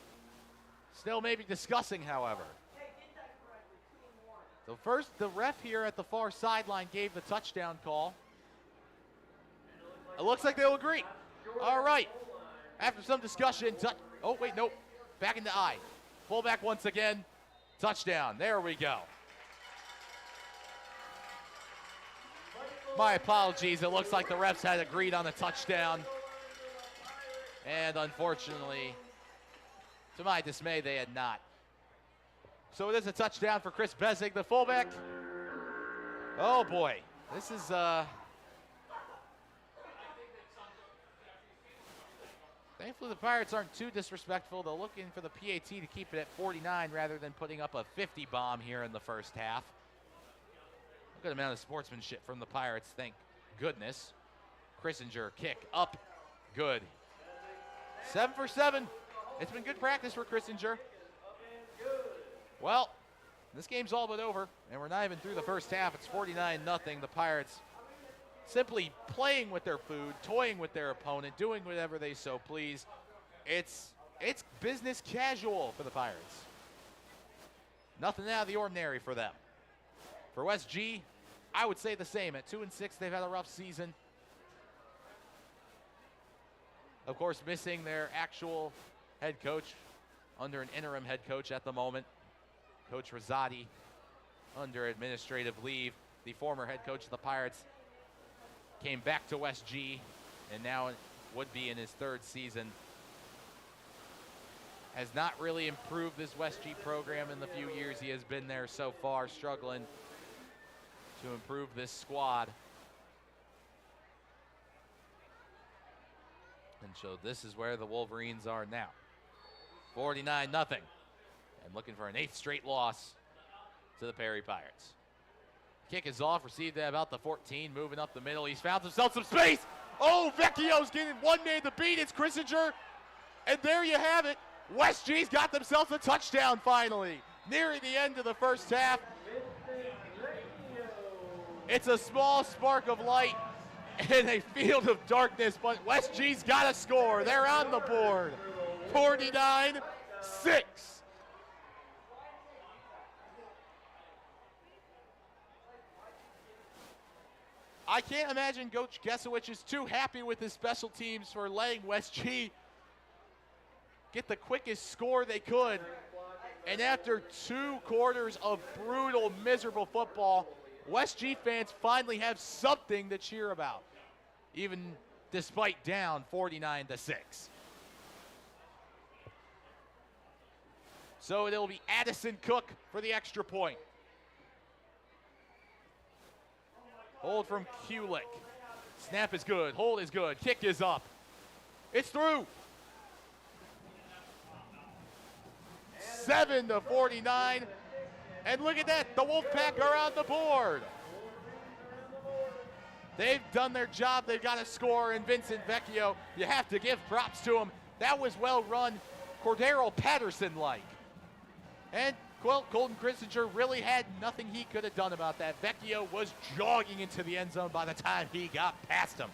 Still maybe discussing, however. So first, the ref here at the far sideline gave the touchdown call. It looks like they'll agree. All right. After some discussion, oh, wait, nope. Back into I. Fullback once again. Touchdown. There we go. My apologies. It looks like the refs had agreed on the touchdown. And unfortunately, to my dismay, they had not. So it is a touchdown for Chris Bezig, the fullback. Oh, boy. This is... Thankfully, the Pirates aren't too disrespectful. They're looking for the PAT to keep it at 49 rather than putting up a 50 bomb here in the first half. A good amount of sportsmanship from the Pirates, thank goodness. Christinger, kick, up, good. 7 for 7. It's been good practice for Christinger. Well, this game's all but over, and we're not even through the first half. It's 49-0. The Pirates simply playing with their food, toying with their opponent, doing whatever they so please. It's business casual for the Pirates. Nothing out of the ordinary for them. For West G, I would say the same. At 2-6, they've had a rough season. Of course, missing their actual head coach under an interim head coach at the moment. Coach Rosati under administrative leave. The former head coach of the Pirates came back to West G and now would be in his 3rd season. Has not really improved this West G program in the few years he has been there so far, struggling to improve this squad. And so this is where the Wolverines are now. 49-0. And looking for an 8th straight loss to the Perry Pirates. Kick is off, received at about the 14, moving up the middle. He's found himself some space. Oh, Vecchio's getting one man to beat. It's Christinger. And there you have it. West G's got themselves a touchdown finally. Nearing the end of the first half. It's a small spark of light in a field of darkness, but West G's got a score. They're on the board. 49-6. I can't imagine Coach Gesowich is too happy with his special teams for letting West G get the quickest score they could. And after 2 quarters of brutal, miserable football, West G fans finally have something to cheer about, even despite down 49-6. So it'll be Addison Cook for the extra point. Hold from Kulik. Snap is good. Hold is good. Kick is up. It's through. 7-49. And look at that. The Wolfpack are on the board. They've done their job. They've got a score. And Vincent Vecchio, you have to give props to him. That was well run. Cordero Patterson-like. And Colton Christinger really had nothing he could have done about that. Vecchio was jogging into the end zone by the time he got past him.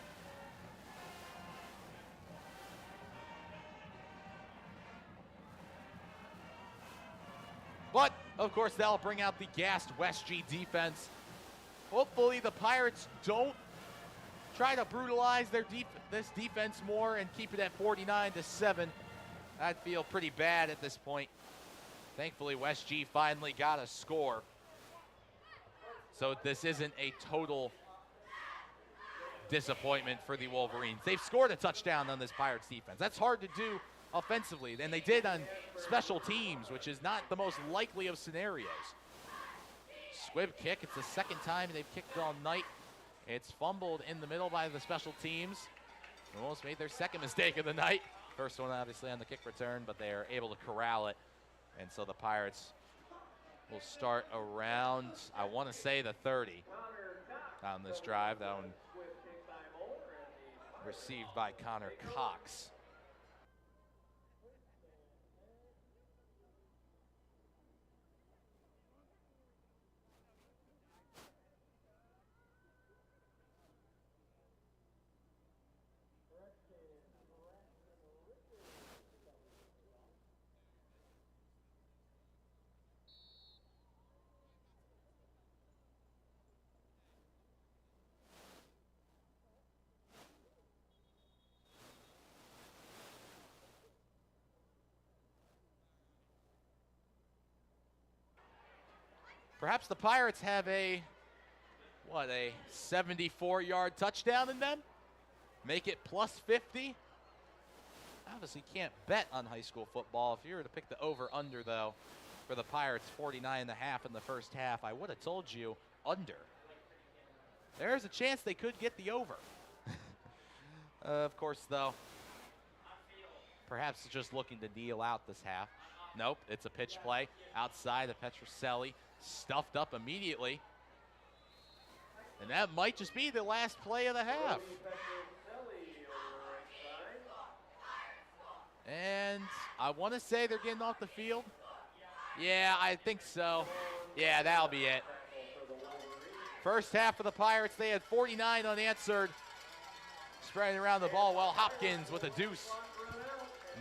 But, of course, that'll bring out the gassed West G defense. Hopefully the Pirates don't try to brutalize this defense more and keep it at 49-7. I'd feel pretty bad at this point. Thankfully, West G finally got a score. So this isn't a total disappointment for the Wolverines. They've scored a touchdown on this Pirates defense. That's hard to do offensively, and they did on special teams, which is not the most likely of scenarios. Squib kick. It's the second time they've kicked all night. It's fumbled in the middle by the special teams. They almost made their second mistake of the night. First one obviously on the kick return, but they are able to corral it. And so the Pirates will start around, I want to say, the 30 on this drive. That one received by Connor Cox. Perhaps the Pirates have a 74-yard touchdown in them? Make it plus 50? Obviously can't bet on high school football. If you were to pick the over-under, though, for the Pirates, 49.5 in the first half, I would have told you under. There's a chance they could get the over. Of course, though, perhaps just looking to kneel out this half. Nope, it's a pitch play outside of Petroselli, stuffed up immediately. And that might just be the last play of the half. And I want to say they're getting off the field. Yeah, I think so. Yeah, that'll be it. First half for the Pirates, they had 49 unanswered. Spreading around the ball, well, Hopkins with a deuce.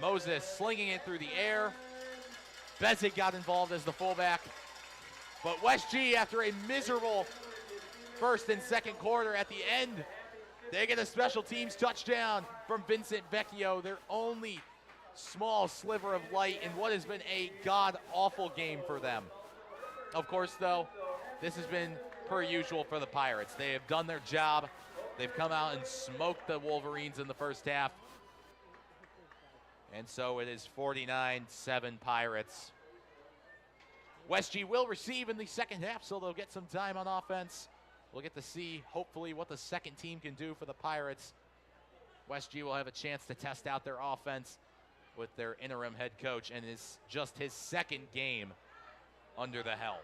Moses slinging it through the air. Bezic got involved as the fullback. But West G, after a miserable first and second quarter, at the end, they get a special teams touchdown from Vincent Vecchio, their only small sliver of light in what has been a god-awful game for them. Of course, though, this has been per usual for the Pirates. They have done their job. They've come out and smoked the Wolverines in the first half. And so it is 49-7 Pirates. West G will receive in the second half, so they'll get some time on offense. We'll get to see, hopefully, what the second team can do for the Pirates. West G will have a chance to test out their offense with their interim head coach, and it's just his second game under the helm.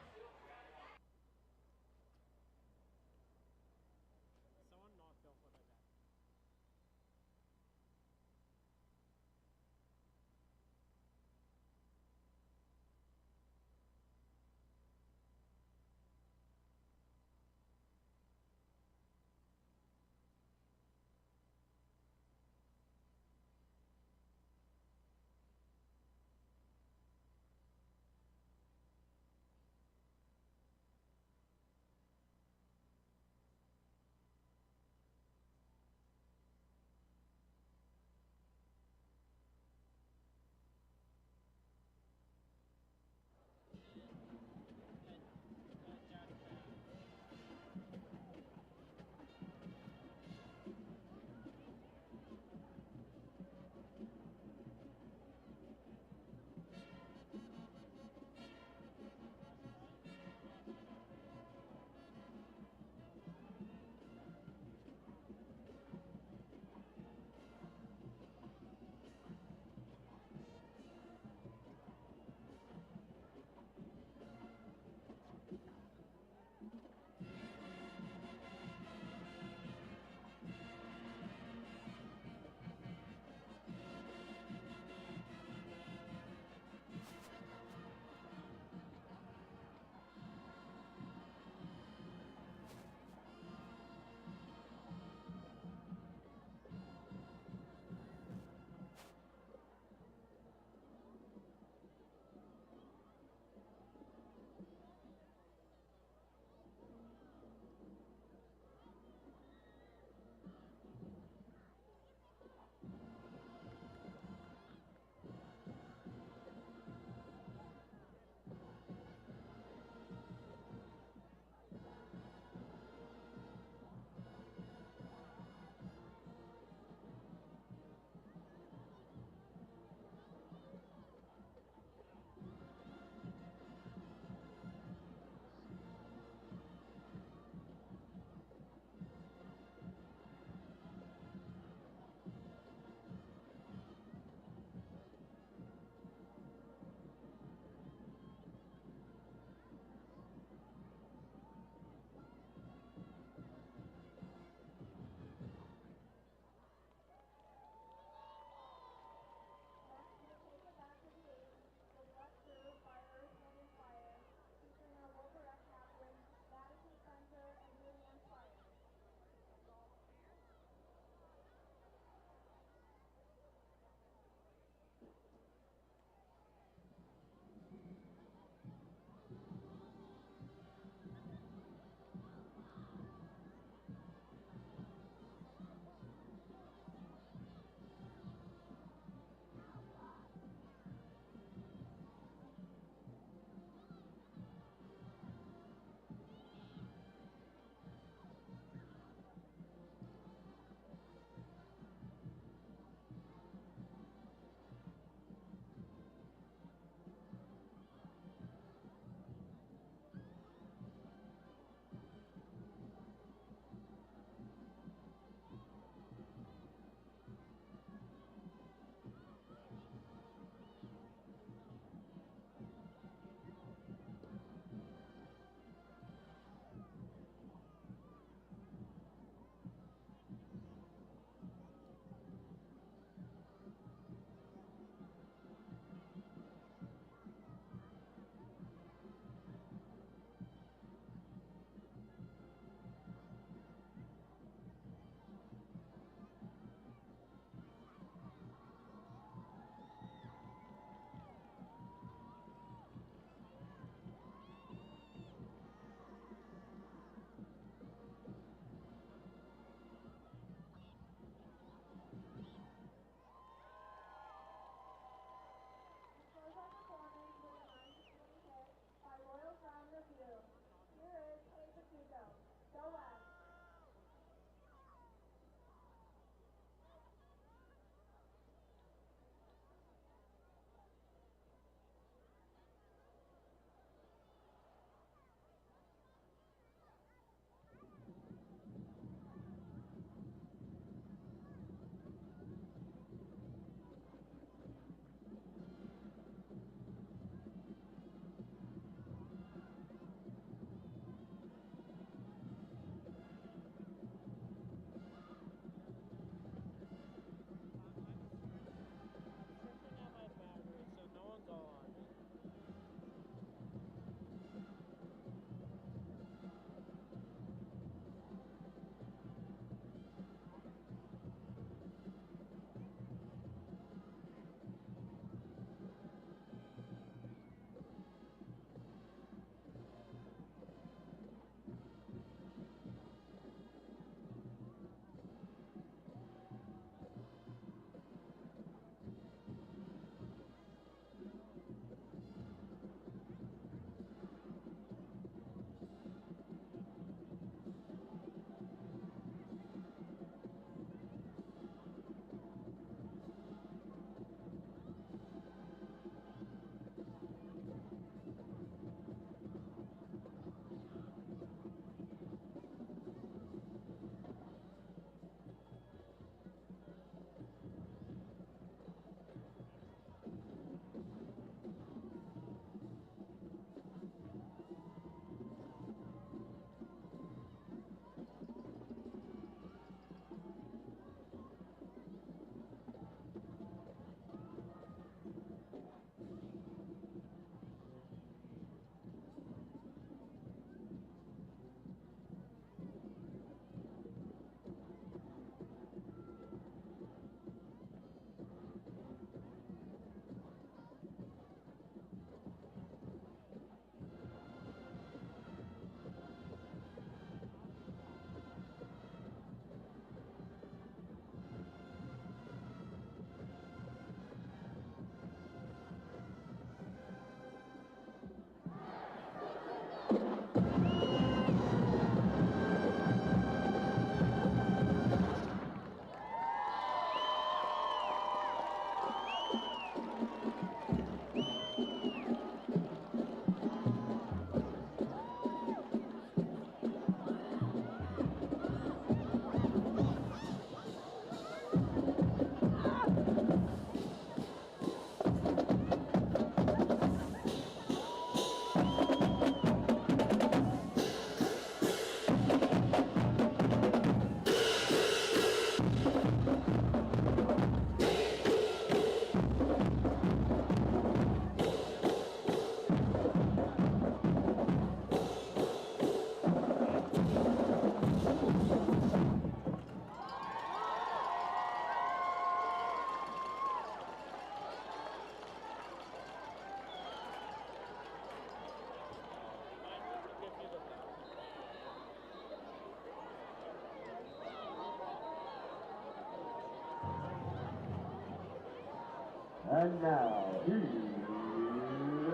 And now, here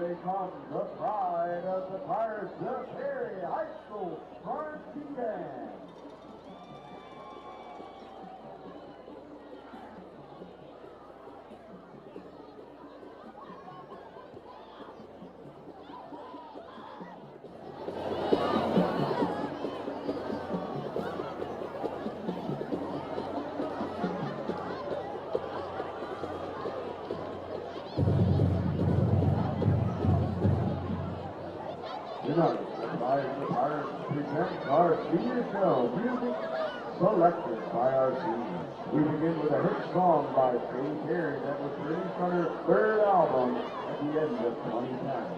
they come, the pride of the Pirates, the Perry High School Varsity Band. Tonight, the Pride of the Pirates presents our senior show, music selected by our seniors. We begin with a hit song by Katy Perry that was released on her third album at the end of 2010.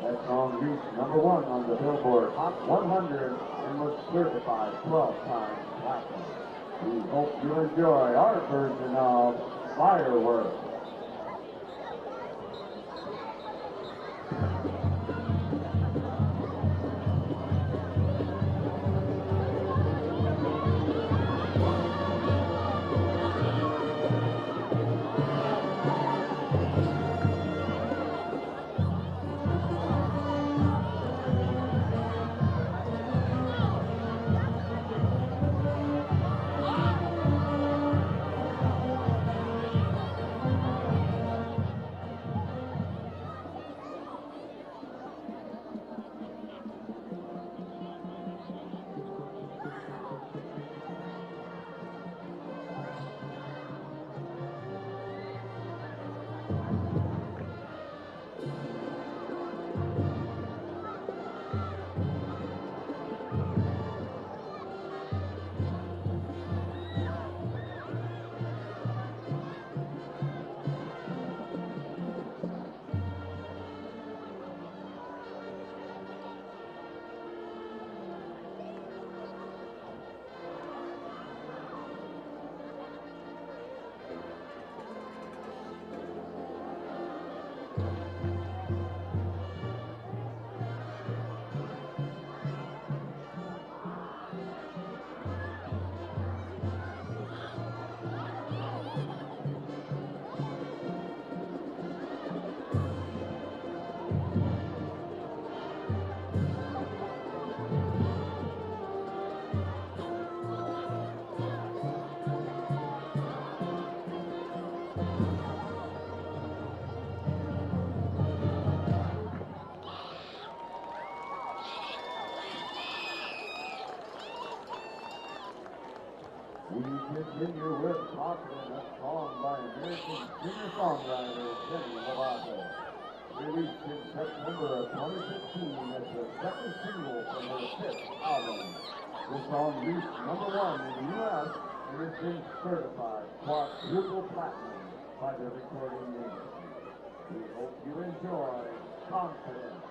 That song reached #1 on the Billboard Hot 100 and was certified 12 times platinum. We hope you enjoy our version of Fireworks. We continue with Talkin', a song by American singer-songwriter Demi Lovato. Released in September of 2015 as the second single from her fifth album. The song reached #1 in the U.S. and has been certified quadruple platinum by the recording industry. We hope you enjoy Confidence.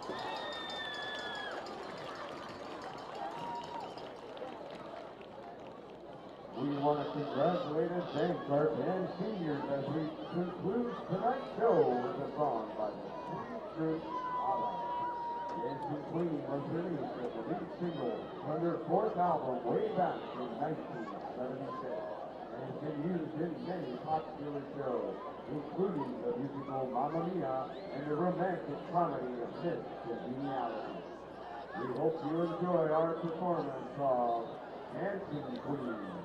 We want to congratulate and thank our 10 seniors as we conclude tonight's show with a song by the Senior Group Allies. Dancing Queen was released as the lead single from their fourth album way back in 1976 and has been used in many popular shows, including the musical Mamma Mia and the romantic comedy of Miss Congeniality. We hope you enjoy our performance of Dancing Queen.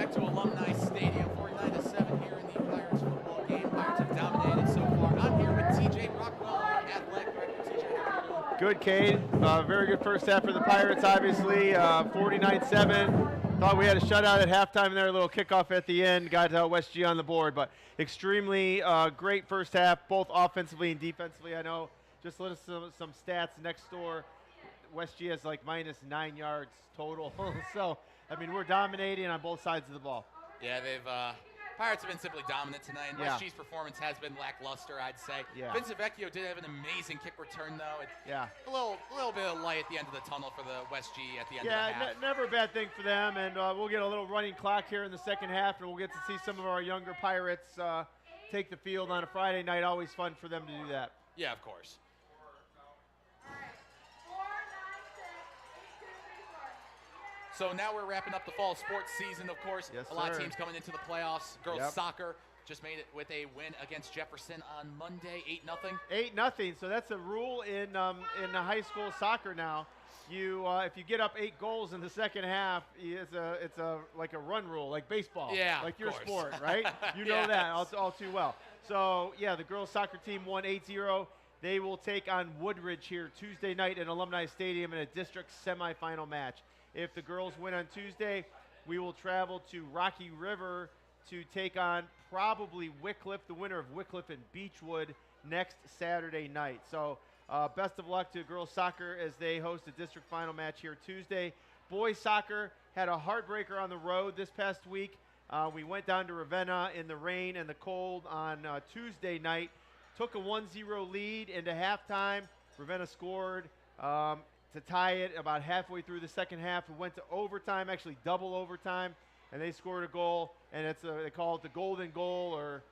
back to Alumni Stadium, 49-7 here in the Pirates football game. Pirates have dominated so far. I'm here with TJ Rockwell, our athletic director. TJ, how are you doing? Good, Cade. Very good first half for the Pirates, obviously. 49-7. Thought we had a shutout at halftime there, a little kickoff at the end. Got West G on the board, but extremely great first half, both offensively and defensively. I know, just let us some stats next door. West G has like minus 9 yards total. So, I mean, we're dominating on both sides of the ball. Yeah, Pirates have been simply dominant tonight. Yeah. West G's performance has been lackluster, I'd say. Yeah. Vince Vecchio did have an amazing kick return, though. Yeah. A little bit of light at the end of the tunnel for the West G at the end of the half. Yeah, never a bad thing for them, and we'll get a little running clock here in the second half, and we'll get to see some of our younger Pirates take the field on a Friday night. Always fun for them to do that. Yeah, of course. So now we're wrapping up the fall sports season, of course. Yes, a lot of sir. teams coming into the playoffs. Girls Yep. soccer just made it with a win against Jefferson on Monday, 8-0. 8-0. So that's a rule in the high school soccer now. You if you get up 8 goals in the second half, it's a like a run rule, like baseball. Yeah, like of your course. sport, right? You know Yes. that all too well. So yeah, the girls soccer team won 8-0. They will take on Woodridge here Tuesday night at Alumni Stadium in a district semifinal match. If the girls win on Tuesday, we will travel to Rocky River to take on probably Wickliffe, the winner of Wickliffe and Beechwood, next Saturday night. So best of luck to girls soccer as they host a district final match here Tuesday. Boys soccer had a heartbreaker on the road this past week. We went down to Ravenna in the rain and the cold on Tuesday night. Took a 1-0 lead into halftime. Ravenna scored to tie it about halfway through the second half. We went to overtime, actually double overtime, and they scored a goal. And they call it the golden goal, or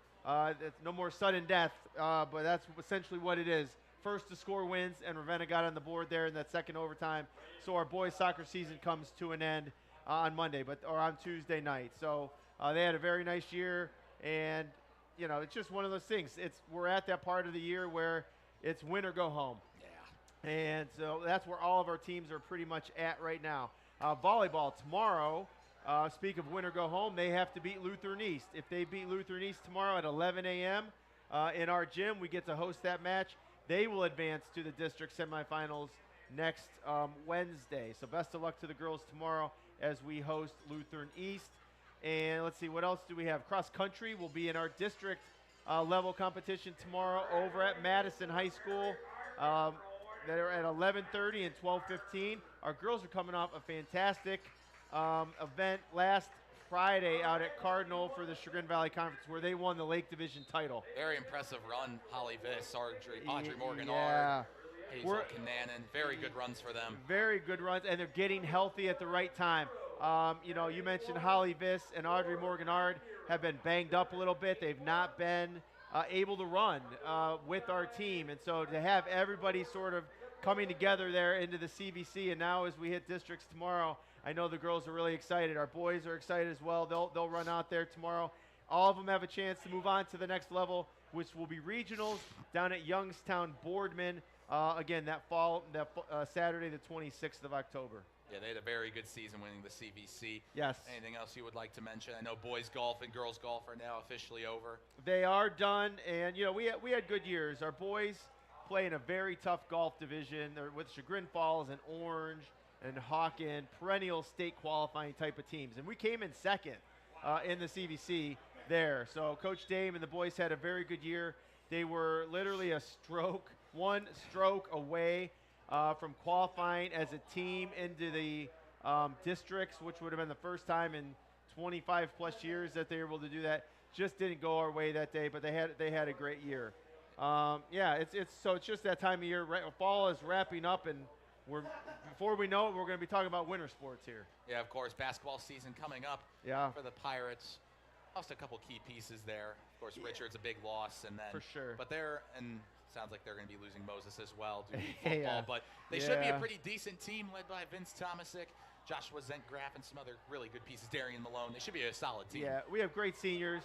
it's no more sudden death, but that's essentially what it is. First to score wins, and Ravenna got on the board there in that second overtime. So our boys soccer season comes to an end on Monday, or on Tuesday night. So they had a very nice year, and you know, it's just one of those things. We're at that part of the year where it's win or go home. Yeah. And so that's where all of our teams are pretty much at right now. Volleyball tomorrow, speak of win or go home, they have to beat Lutheran East. If they beat Lutheran East tomorrow at 11 a.m. In our gym, we get to host that match. They will advance to the district semifinals next Wednesday. So best of luck to the girls tomorrow as we host Lutheran East. And let's see, what else do we have? Cross country will be in our district level competition tomorrow over at Madison High School. They're at 11:30 and 12:15. Our girls are coming off a fantastic event last Friday out at Cardinal for the Chagrin Valley Conference, where they won the Lake Division title. Very impressive run, Holly Viss, Audrey Morgan, Yeah. Hazel Cananan. Very good runs for them. Very good runs, and they're getting healthy at the right time. You know, you mentioned Holly Viss and Audrey Morganard have been banged up a little bit. They've not been able to run with our team, and so to have everybody sort of coming together there into the CVC, and now as we hit districts tomorrow, I know the girls are really excited. Our boys are excited as well. They'll run out there tomorrow. All of them have a chance to move on to the next level, which will be regionals down at Youngstown Boardman. Again, that Saturday, the 26th of October. Yeah, they had a very good season winning the CVC. Yes. Anything else you would like to mention? I know boys golf and girls golf are now officially over. They are done, and you know we had good years. Our boys play in a very tough golf division. They're with Chagrin Falls and Orange and Hawken, perennial state qualifying type of teams, and we came in second in the CVC there. So Coach Dame and the boys had a very good year. They were literally one stroke away from qualifying as a team into the districts, which would have been the first time in 25 plus years that they were able to do that. Just didn't go our way that day, but they had a great year. Yeah, it's just that time of year. Fall is wrapping up, and before we know it, we're going to be talking about winter sports here. Yeah, of course, basketball season coming up for the Pirates. Lost a couple key pieces there. Of course, Richard's a big loss, and then for sure. But sounds like they're going to be losing Moses as well due to football. Yeah. But they should be a pretty decent team led by Vince Tomasic, Joshua Zentgraf, and some other really good pieces, Darian Malone. They should be a solid team. Yeah, we have great seniors.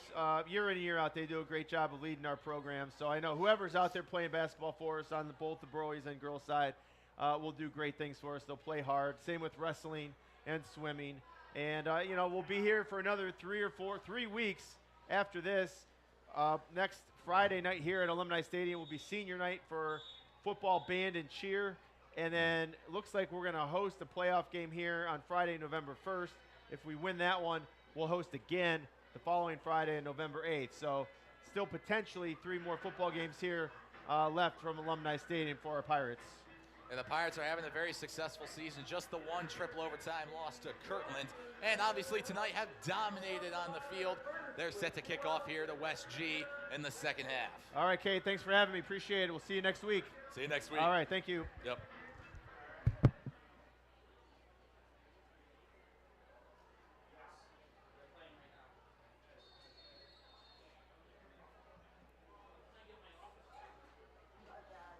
Year in and year out, they do a great job of leading our program. So I know whoever's out there playing basketball for us on both the boys and girls side will do great things for us. They'll play hard. Same with wrestling and swimming. And, you know, we'll be here for another 3 weeks after this. Next Friday night here at Alumni Stadium will be senior night for football, band, and cheer. And then it looks like we're going to host a playoff game here on Friday, November 1st. If we win that one, we'll host again the following Friday, November 8th. So still potentially 3 more football games here left from Alumni Stadium for our Pirates. And the Pirates are having a very successful season. Just the one triple overtime loss to Kirtland. And obviously tonight have dominated on the field. They're set to kick off here to West G in the second half. All right, Kate, thanks for having me. Appreciate it. We'll see you next week. See you next week. All right, thank you. Yep.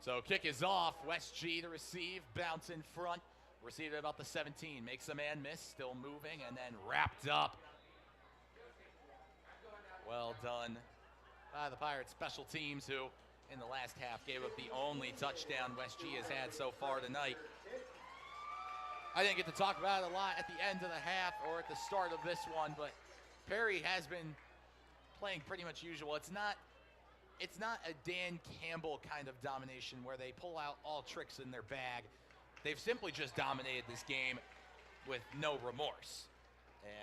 So kick is off. West G to receive. Bounce in front. Received at about the 17. Makes a man miss. Still moving and then wrapped up. Well done by the Pirates special teams, who in the last half gave up the only touchdown West G has had so far tonight. I didn't get to talk about it a lot at the end of the half or at the start of this one, but Perry has been playing pretty much usual. It's not a Dan Campbell kind of domination where they pull out all tricks in their bag. They've simply just dominated this game with no remorse.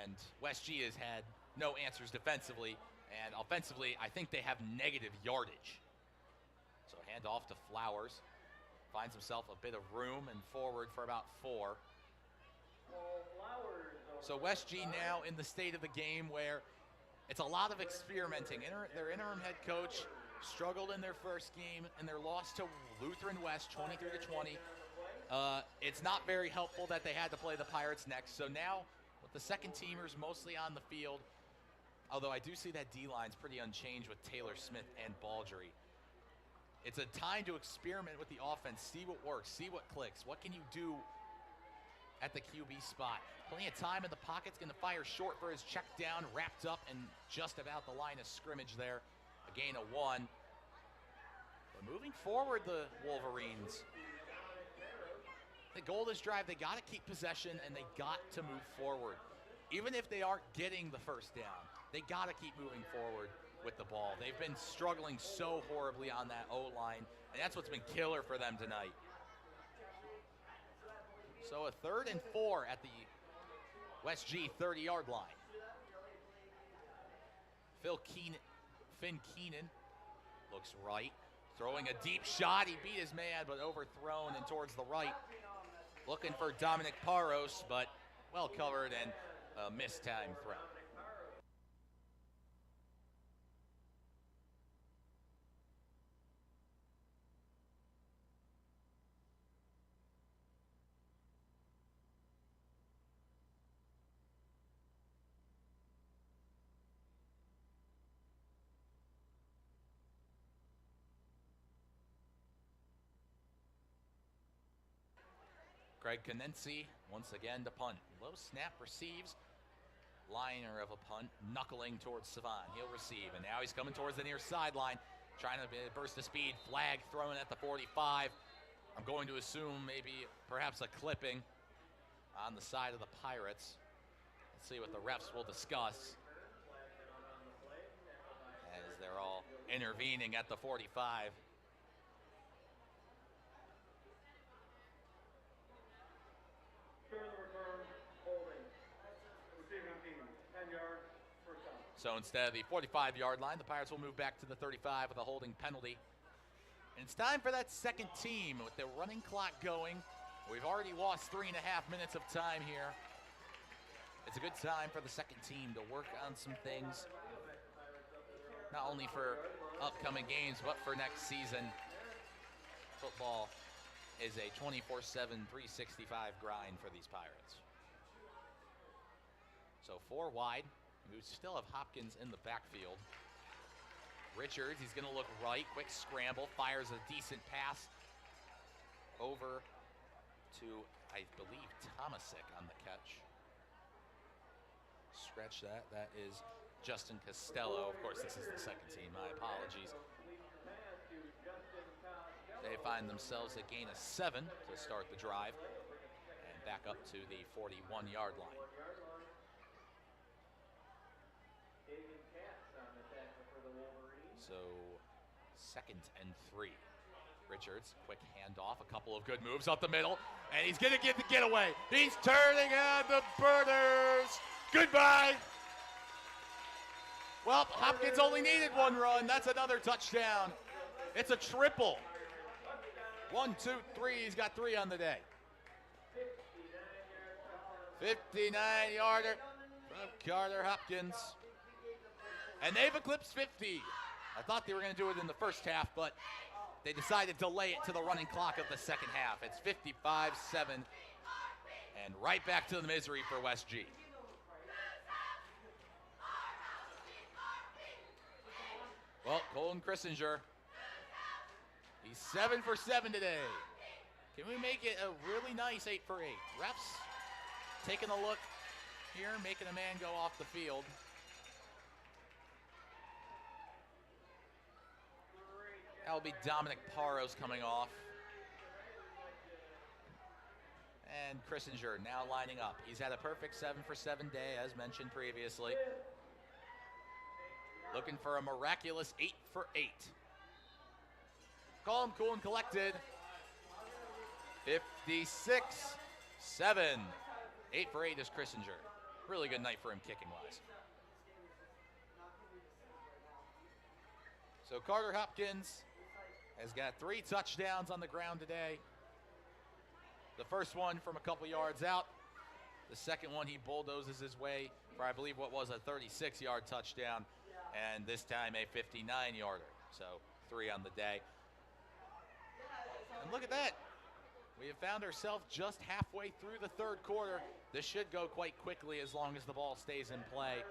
And West G has had no answers defensively, and offensively, I think they have negative yardage. So hand off to Flowers. Finds himself a bit of room and forward for about 4. So West G now in the state of the game where it's a lot of experimenting. Their interim head coach struggled in their first game and their loss to Lutheran West 23-20. It's not very helpful that they had to play the Pirates next. So now with the second teamers mostly on the field, although I do see that D-line's pretty unchanged with Taylor Smith and Baldry. It's a time to experiment with the offense, see what works, see what clicks. What can you do at the QB spot? Plenty of time in the pocket's going to fire short for his check down, wrapped up and just about the line of scrimmage there. A gain of 1. But moving forward, the Wolverines, the goal of this drive, they got to keep possession and they got to move forward. Even if they aren't getting the first down, they got to keep moving forward with the ball. They've been struggling so horribly on that O-line, and that's what's been killer for them tonight. So a 3rd and 4 at the West G 30-yard line. Finn Keenan looks right, throwing a deep shot. He beat his man, but overthrown and towards the right. Looking for Dominic Paros, but well covered and a missed time throw. Greg Canensi once again to punt. Low snap receives. Liner of a punt, knuckling towards Savan. He'll receive, and now he's coming towards the near sideline, trying to burst of speed. Flag thrown at the 45. I'm going to assume maybe perhaps a clipping on the side of the Pirates. Let's see what the refs will discuss as they're all intervening at the 45. So instead of the 45-yard line, the Pirates will move back to the 35 with a holding penalty. And it's time for that second team with the running clock going. We've already lost 3.5 minutes of time here. It's a good time for the second team to work on some things, not only for upcoming games, but for next season. Football is a 24/7, 365 grind for these Pirates. So 4 wide. We still have Hopkins in the backfield. Richards, he's going to look right. Quick scramble. Fires a decent pass over to, I believe, Tomasic on the catch. Stretch that. That is Justin Costello. Of course, this is the second team. My apologies. They find themselves a gain of 7 to start the drive and back up to the 41-yard line. So 2nd and 3. Richards, quick handoff, a couple of good moves up the middle, and he's going to get the getaway. He's turning on the burners. Goodbye. Well, Hopkins only needed 1 run. That's another touchdown. It's a triple. 1, 2, 3. He's got 3 on the day. 59-yarder from Carter Hopkins. And they've eclipsed 50. I thought they were going to do it in the first half, but they decided to delay it to the running clock of the second half. It's 55-7, and right back to the misery for West G. Well, Colton Christinger, he's 7 for 7 today. Can we make it a really nice 8 for 8? Refs taking a look here, making a man go off the field. That'll be Dominic Paros coming off. And Christinger now lining up. He's had a perfect 7 for 7 day, as mentioned previously. Looking for a miraculous 8 for 8. Calm, cool, and collected. 56-7. 8 for 8 is Christinger. Really good night for him kicking-wise. So Carter Hopkins has got 3 touchdowns on the ground today. The first one from a couple yards out. The second one he bulldozes his way for, I believe, what was a 36-yard touchdown. And this time a 59-yarder. So 3 on the day. And look at that. We have found ourselves just halfway through the third quarter. This should go quite quickly as long as the ball stays in play.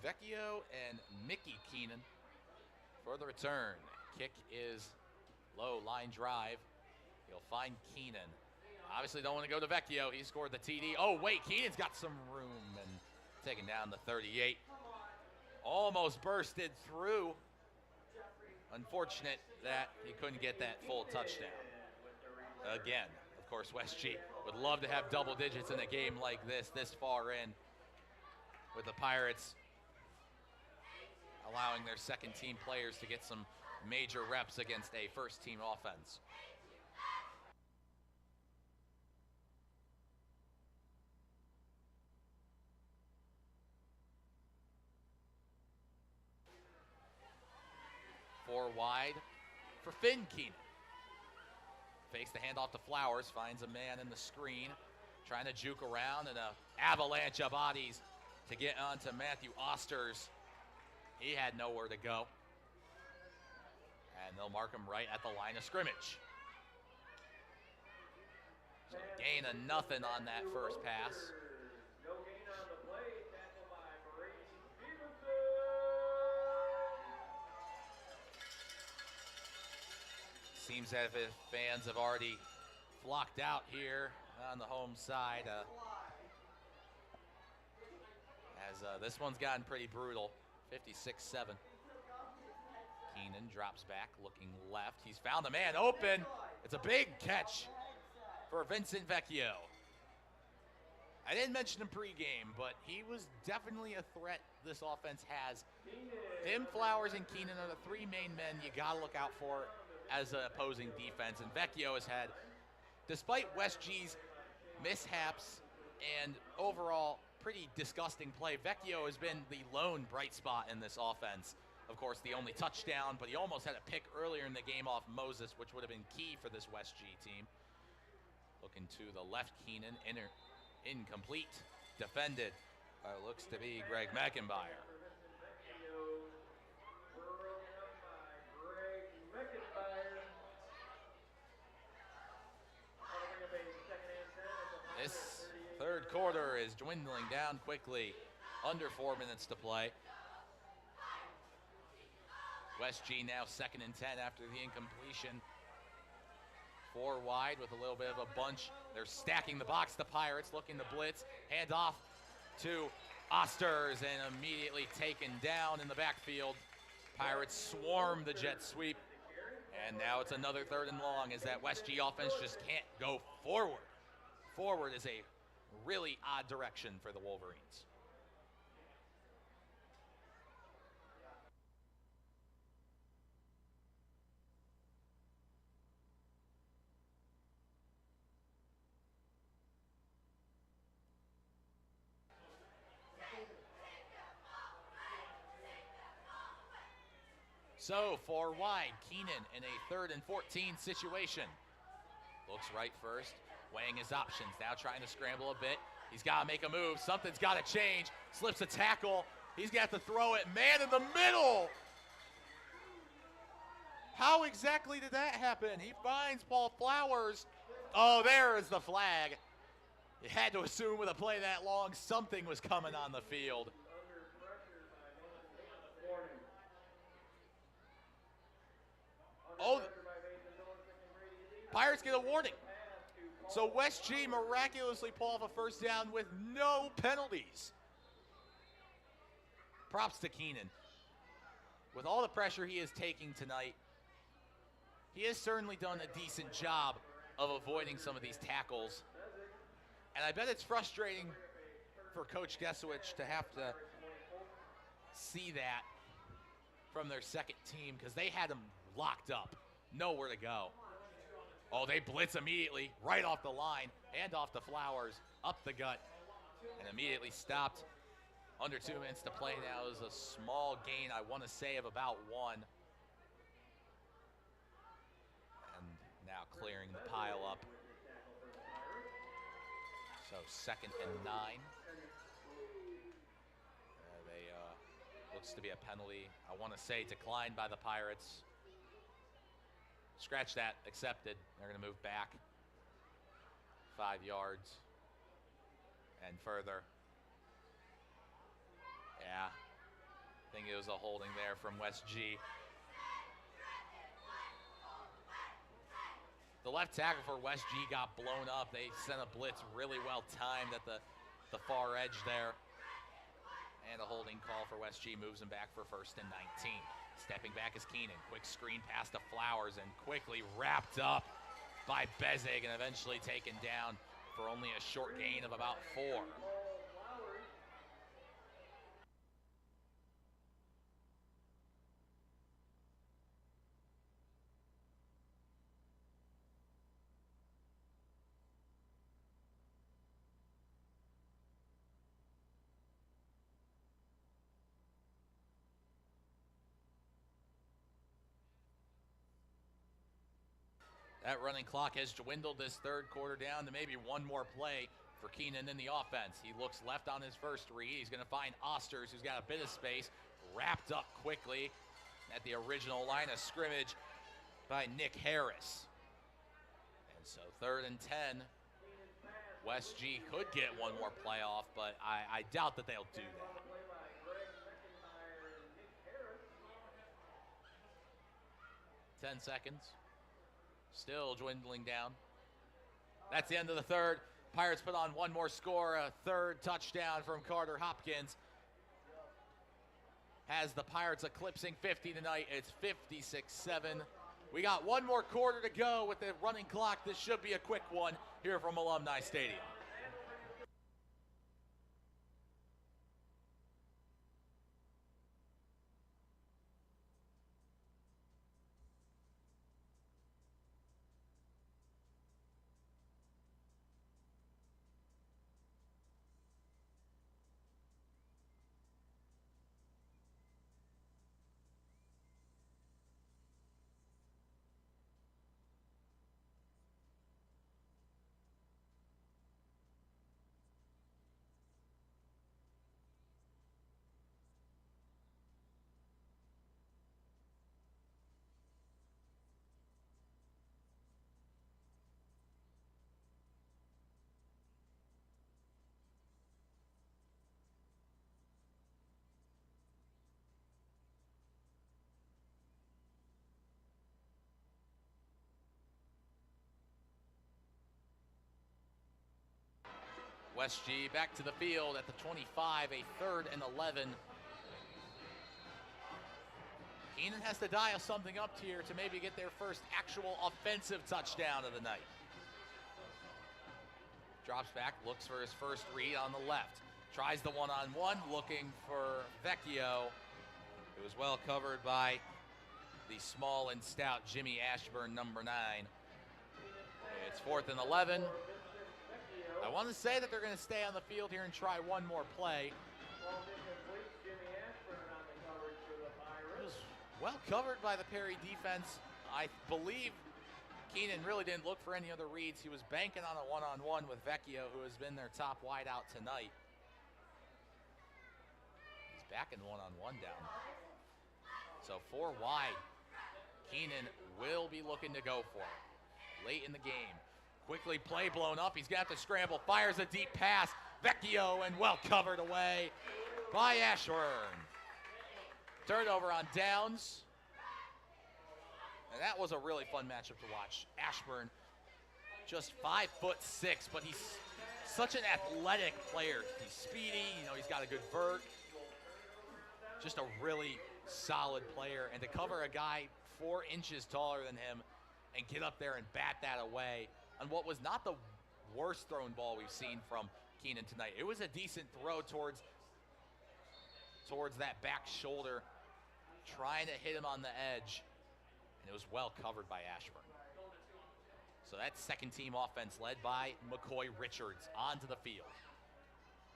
Vecchio and Mickey Keenan for the return. Kick is low, line drive. He'll find Keenan. Obviously don't want to go to Vecchio. He scored the TD. Oh, wait, Keenan's got some room and taking down the 38. Almost bursted through. Unfortunate that he couldn't get that full touchdown. Again, of course, West G would love to have double digits in a game like this far in, with the Pirates allowing their second team players to get some major reps against a first team offense. Four wide for Finn Keenan. Fakes the handoff to Flowers, finds a man in the screen, trying to juke around, and an avalanche of bodies to get onto Matthew Osters. He had nowhere to go. And they'll mark him right at the line of scrimmage. So a gain of nothing on that first pass. No gain on the play, tackled by Brady Stevenson. Seems as if fans have already flocked out here on the home side. As this one's gotten pretty brutal. 56-7. Keenan drops back, looking left. He's found a man open. It's a big catch for Vincent Vecchio. I didn't mention him pregame, but he was definitely a threat this offense has. Him, Flowers, and Keenan are the 3 main men you got to look out for as an opposing defense. And Vecchio has had, despite West G's mishaps and overall pretty disgusting play, Vecchio has been the lone bright spot in this offense. Of course, the only touchdown, but he almost had a pick earlier in the game off Moses, which would have been key for this West G team. Looking to the left, Keenan, incomplete, defended. Looks to be Greg McIntyre. This third quarter is dwindling down quickly. Under 4 minutes to play. West G now 2nd and 10 after the incompletion 4 wide with a little bit of a bunch. They're stacking the box, the Pirates looking to blitz. Hand off to Osters and immediately taken down in the backfield. Pirates swarm the jet sweep. And now it's another 3rd and long as that West G offense just can't go forward. Forward is a really odd direction for the Wolverines. So 4 wide, Keenan in a 3rd and 14 situation. Looks right first, weighing his options, now trying to scramble a bit. He's got to make a move, something's got to change. Slips a tackle, he's got to throw it, man in the middle! How exactly did that happen? He finds Paul Flowers. Oh, there is the flag. You had to assume with a play that long, something was coming on the field. Oh, Pirates get a warning. So West G miraculously pull off a first down with no penalties. Props to Keenan. With all the pressure he is taking tonight, he has certainly done a decent job of avoiding some of these tackles. And I bet it's frustrating for Coach Gesowich to have to see that from their second team because they had him locked up, nowhere to go. Oh, they blitz immediately, right off the line, hand off to Flowers, up the gut, and immediately stopped. Under 2 minutes to play now is a small gain, I want to say, of about 1. And now clearing the pile up. So 2nd and 9. Looks to be a penalty, I want to say, declined by the Pirates. Scratch that, accepted. They're going to move back 5 yards and further. Yeah, I think it was a holding there from West G. The left tackle for West G got blown up. They sent a blitz really well timed at the far edge there. And a holding call for West G moves him back for 1st and 19. Stepping back is Keenan. Quick screen pass to Flowers and quickly wrapped up by Bezig and eventually taken down for only a short gain of about 4. That running clock has dwindled this 3rd quarter down to maybe 1 more play for Keenan in the offense. He looks left on his first read. He's going to find Osters, who's got a bit of space, wrapped up quickly at the original line of scrimmage by Nick Harris. And so 3rd and 10. West G could get 1 more play off, but I doubt that they'll do that. 10 seconds. Still dwindling down. That's the end of the 3rd. Pirates put on 1 more score, a 3rd touchdown from Carter Hopkins. Has the Pirates eclipsing 50 tonight. It's 56-7. We got 1 more quarter to go with the running clock. This should be a quick one here from Alumni Stadium. West G back to the field at the 25, a 3rd and 11. Keenan has to dial something up here to maybe get their first actual offensive touchdown of the night. Drops back, looks for his first read on the left. Tries the one-on-one, looking for Vecchio. It was well covered by the small and stout Jimmy Ashburn, number 9. It's 4th and 11. I want to say that they're going to stay on the field here and try one more play. It was well covered by the Perry defense. I believe Keenan really didn't look for any other reads. He was banking on a one-on-one with Vecchio, who has been their top wideout tonight. He's back in one-on-one down. So 4 wide. Keenan will be looking to go for it late in the game. Quickly play blown up. He's got to scramble. Fires a deep pass. Vecchio and well covered away by Ashburn. Turnover on downs. And that was a really fun matchup to watch. Ashburn, just 5'6", but he's such an athletic player. He's speedy, he's got a good vert. Just a really solid player. And to cover a guy 4 inches taller than him and get up there and bat that away on what was not the worst thrown ball we've seen from Keenan tonight. It was a decent throw towards that back shoulder, trying to hit him on the edge. And it was well covered by Ashburn. So that's second team offense led by McCoy Richards onto the field.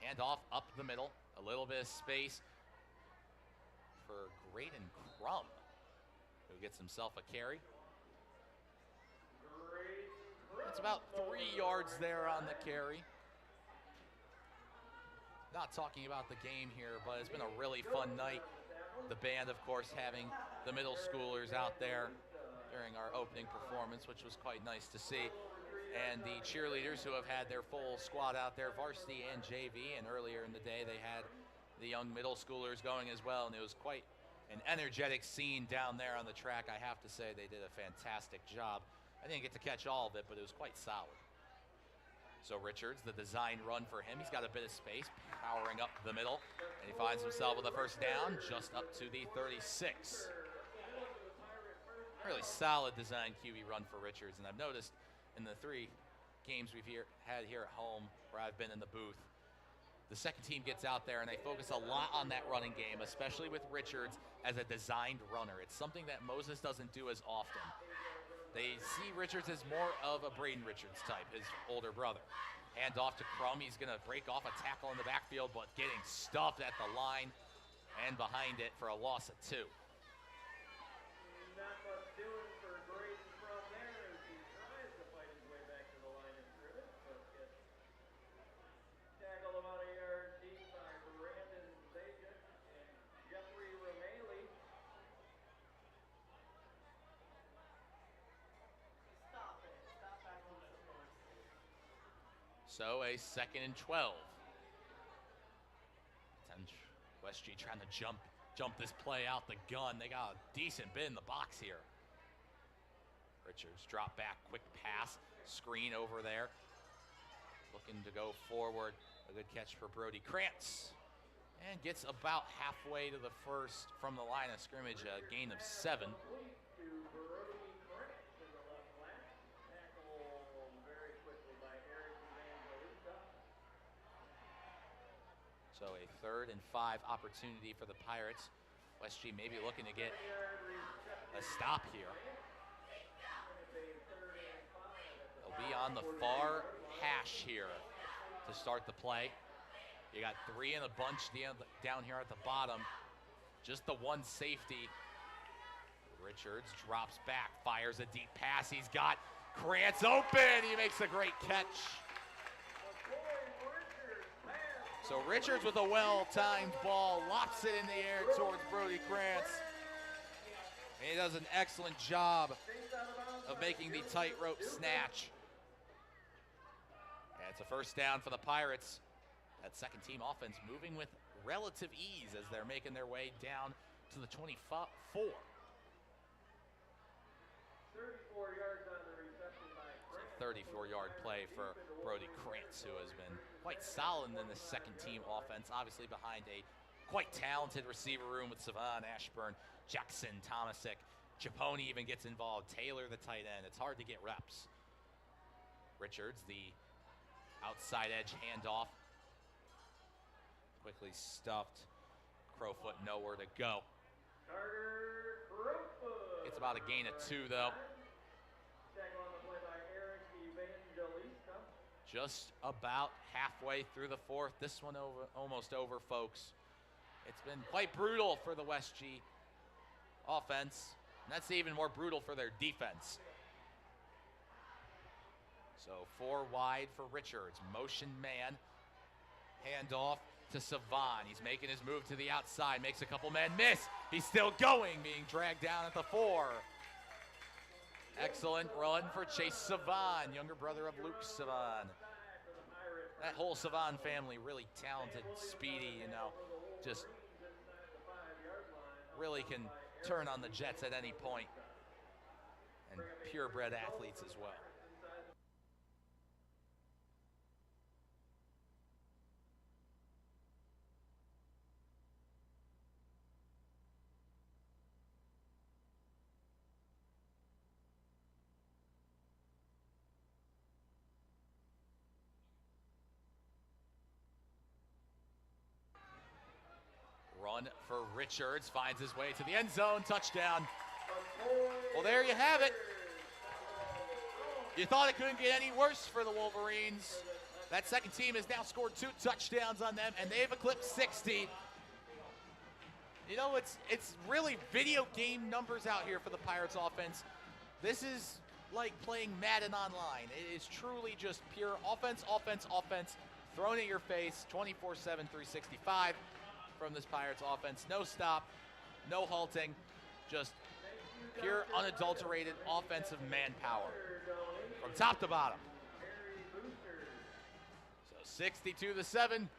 Handoff up the middle, a little bit of space for Graydon Crum, who gets himself a carry. It's about 3 yards there on the carry. Not talking about the game here, but it's been a really fun night. The band, of course, having the middle schoolers out there during our opening performance, which was quite nice to see. And the cheerleaders who have had their full squad out there, varsity and JV, and earlier in the day they had the young middle schoolers going as well, and it was quite an energetic scene down there on the track. I have to say they did a fantastic job. I didn't get to catch all of it, but it was quite solid. So Richards, the design run for him. He's got a bit of space, powering up the middle, and he finds himself with a first down just up to the 36. Really solid design QB run for Richards, and I've noticed in the 3 games we've had here at home where I've been in the booth, the second team gets out there and they focus a lot on that running game, especially with Richards as a designed runner. It's something that Moses doesn't do as often. They see Richards as more of a Braden Richards type, his older brother. Hand off to Crum. He's going to break off a tackle in the backfield, but getting stuffed at the line and behind it for a loss of 2. Not much doing for Graydon Crum there as he tries to fight his way back to the line of scrimmage, but gets tackled about a yard deep by Brandon Zajac and Jeffrey Romeli. So a 2nd and 12. West G trying to jump this play out the gun. They got a decent bit in the box here. Richards drop back, quick pass, screen over there. Looking to go forward. A good catch for Brody Krantz. And gets about halfway to the first from the line of scrimmage, a gain of 7. So a 3rd and 5 opportunity for the Pirates. West G maybe looking to get a stop here. They'll be on the far hash here to start the play. You got 3 in a bunch down here at the bottom. Just the one safety. Richards drops back, fires a deep pass. He's got Krantz open. He makes a great catch. So Richards with a well-timed ball, lofts it in the air towards Brody Krantz. And he does an excellent job of making the tightrope snatch. And it's a first down for the Pirates. That second team offense moving with relative ease as they're making their way down to the 24. 34 yards on the reception by Krantz. 34-yard play for Brody Krantz, who has been quite solid in the second-team offense, obviously behind a quite talented receiver room with Savon, Ashburn, Jackson, Tomasic. Chaponi even gets involved. Taylor, the tight end. It's hard to get reps. Richards, the outside edge handoff. Quickly stuffed. Crowfoot nowhere to go. Carter Crowfoot. It's about a gain of 2, though. Tackle on the play by Eric Evangelista. Just about halfway through the fourth. This one almost over, folks. It's been quite brutal for the West G offense, and that's even more brutal for their defense. So 4 wide for Richards. Motion man. Handoff to Savon. He's making his move to the outside. Makes a couple men miss. He's still going, being dragged down at the 4. Excellent run for Chase Savon, younger brother of Luke Savon. That whole Savon family, really talented, speedy, just really can turn on the Jets at any point. And purebred athletes as well. Run for Richards, finds his way to the end zone, touchdown. Well, there you have it. You thought it couldn't get any worse for the Wolverines. That second team has now scored 2 touchdowns on them, and they've eclipsed 60. It's really video game numbers out here for the Pirates offense. This is like playing Madden online. It is truly just pure offense, offense, offense, thrown at your face, 24/7, 365. From this Pirates offense. No stop, no halting, just pure unadulterated offensive manpower from top to bottom. So 62-7.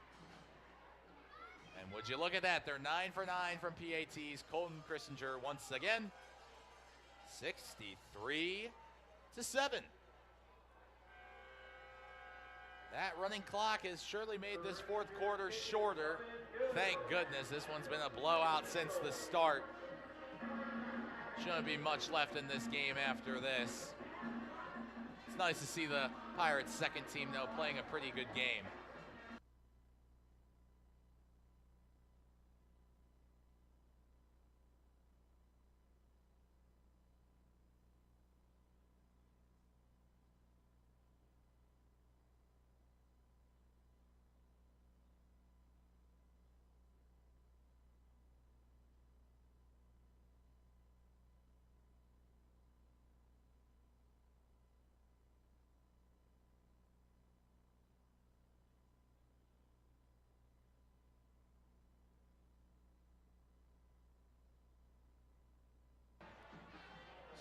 And would you look at that? They're 9 for 9 from PATs. Colton Christinger once again. 63-7. That running clock has surely made this fourth quarter shorter. Thank goodness. This one's been a blowout since the start. Shouldn't be much left in this game after this. It's nice to see the Pirates' second team, though, playing a pretty good game.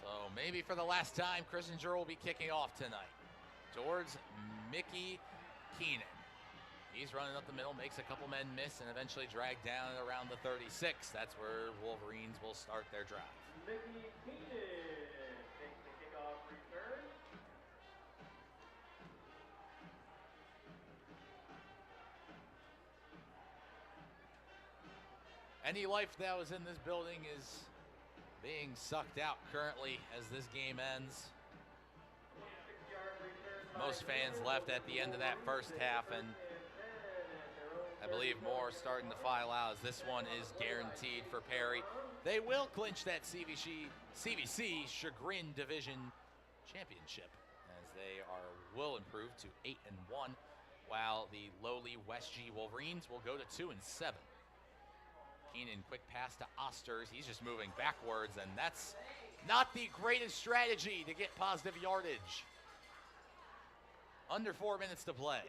So maybe for the last time, Christinger will be kicking off tonight towards Mickey Keenan. He's running up the middle, makes a couple men miss, and eventually dragged down around the 36. That's where Wolverines will start their drive. Mickey Keenan takes the kickoff return. Any life that was in this building is being sucked out currently as this game ends. Most fans left at the end of that first half, and I believe more starting to file out as this one is guaranteed for Perry. They will clinch that CVC Chagrin Division Championship as they will improve to 8-1, while the lowly West G Wolverines will go to 2-7. Keenan, quick pass to Osters. He's just moving backwards, and that's not the greatest strategy to get positive yardage. Under 4 minutes to play,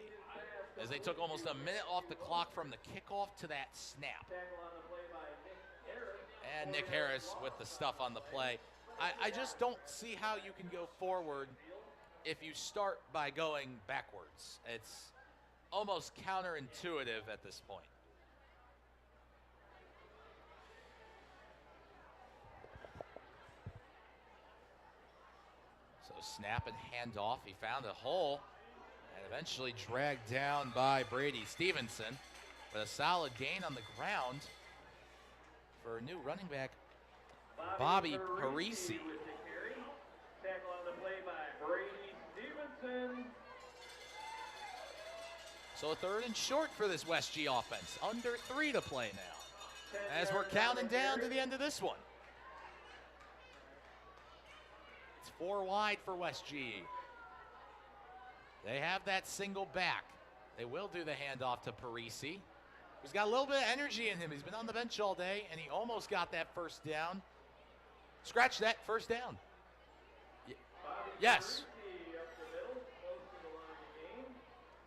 as they took almost a minute off the clock from the kickoff to that snap. And Nick Harris with the stuff on the play. I just don't see how you can go forward if you start by going backwards. It's almost counterintuitive at this point. So So snap and handoff. He found a hole and eventually dragged down by Brady Stevenson. But a solid gain on the ground for a new running back, Bobby Parisi. With the carry. Tackle on the play by Brady Stevenson. So a 3rd and short for this West G offense. Under 3 to play now, as we're counting down to the end of this one. It's 4 wide for West G. They have that single back. They will do the handoff to Parisi. He's got a little bit of energy in him. He's been on the bench all day, and he almost got that first down. Scratch that, first down. Yes. Up the middle, close to the line of game.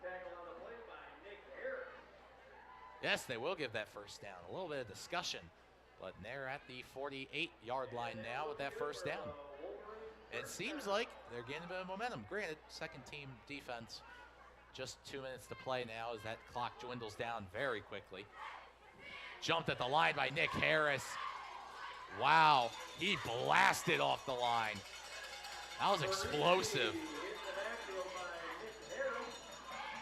Tackle on the play by Nick Harris. Yes, they will give that first down. A little bit of discussion, but they're at the 48-yard line now with that first down. It seems like they're getting a bit of momentum. Granted, second team defense, just 2 minutes to play now as that clock dwindles down very quickly. Jumped at the line by Nick Harris. Wow, he blasted off the line. That was explosive.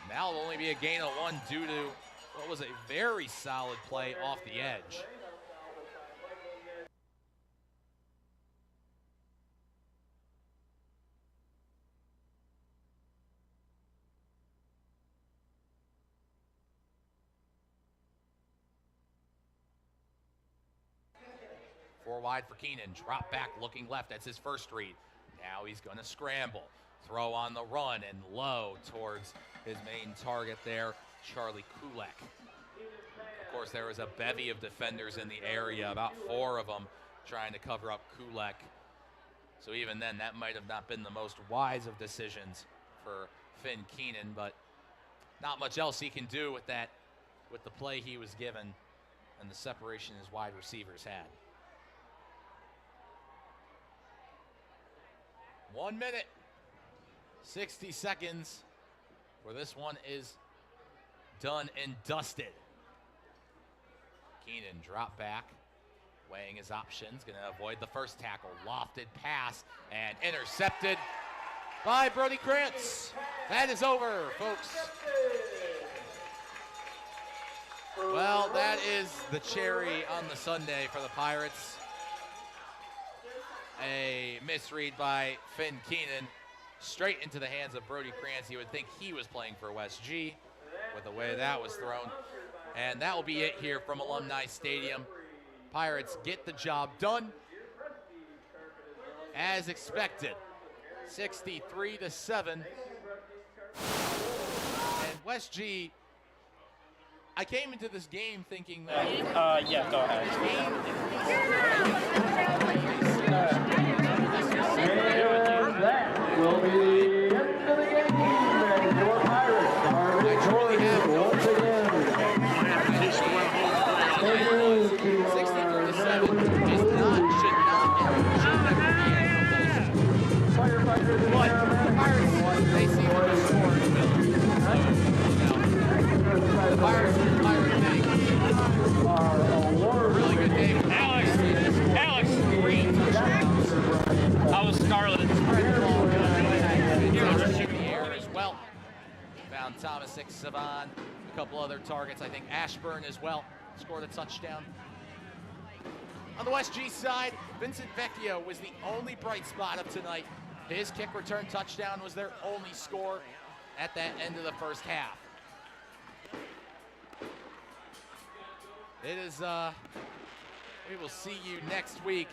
Now it'll only be a gain of 1 due to what was a very solid play off the edge. Four wide for Keenan. Drop back, looking left. That's his first read. Now he's going to scramble. Throw on the run and low towards his main target there, Charlie Kulek. Of course, there was a bevy of defenders in the area, about 4 of them trying to cover up Kulek. So even then, that might have not been the most wise of decisions for Finn Keenan, but not much else he can do with that, with the play he was given and the separation his wide receivers had. 1 minute, 60 seconds, where this one is done and dusted. Keenan drop back, weighing his options, going to avoid the first tackle. Lofted pass and intercepted by Brody Krantz. That is over, folks. Well, that is the cherry on the sundae for the Pirates. A misread by Finn Keenan, straight into the hands of Brody Krantz. You would think he was playing for West G with the way that was thrown. And that will be it here from Alumni Stadium. Pirates get the job done as expected. 63-7. And West G, I came into this game thinking that yeah, go ahead. And that will be the end of the game. And your Pirates are victorious once again. 63-7 is not, should never be a Firefighters and but the Pirates, they seem to be scoring ability. The Pirates are really good day. Alex, green touchdowns. I was Scarlet. Shooting the air as well. Found Thomas Savon, a couple other targets. I think Ashburn as well scored a touchdown. On the West G side, Vincent Vecchio was the only bright spot of tonight. His kick return touchdown was their only score at that end of the first half. It is, we will see you next week.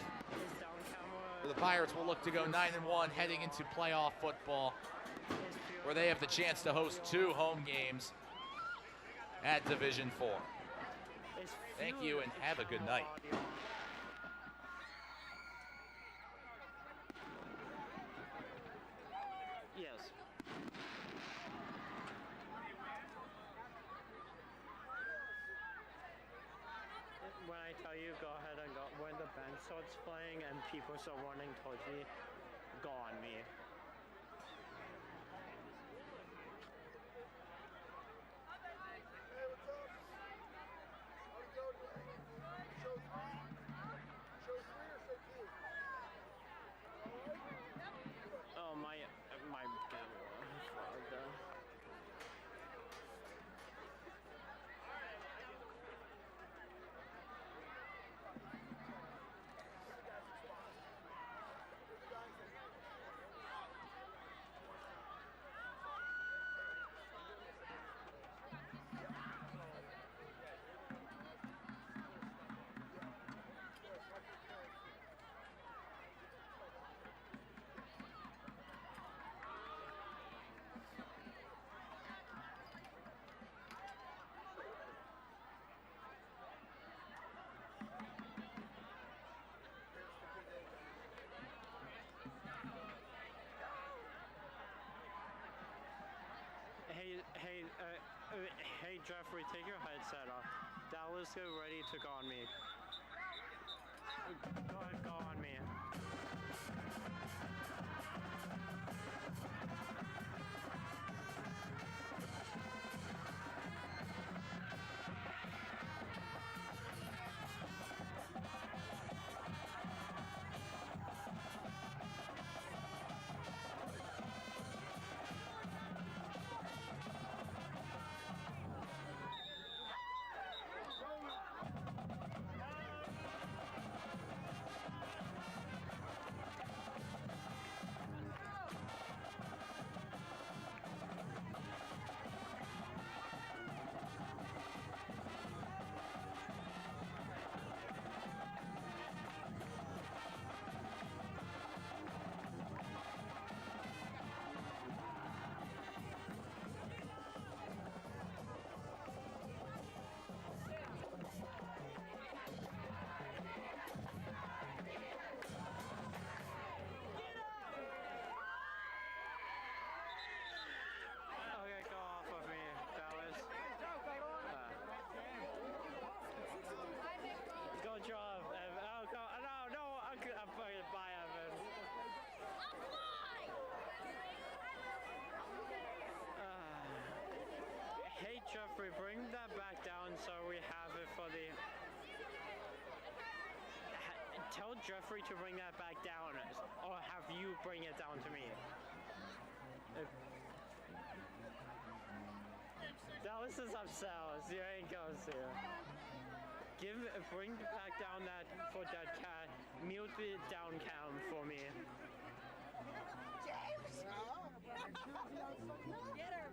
The Pirates will look to go 9-1 heading into playoff football, where they have the chance to host 2 home games at Division 4. Thank you and have a good night. Yes. When I tell you, go ahead and go. When the band starts playing and people start running towards me, go on me. Oh, my Hey, Jeffrey, take your headset off. Dallas, get ready to go on me. Go ahead, go on me. Okay, go off of me, Dallas. Go job. Oh, go. No, I'm fucking bye, Evan. Hey, Jeffrey, bring that back down so we have it for the. Tell Jeffrey to bring that back down, or have you bring it down to me. Dallas is upset. There ain't goes here. Bring back down that for that cat. Mute it down cam for me. Get her.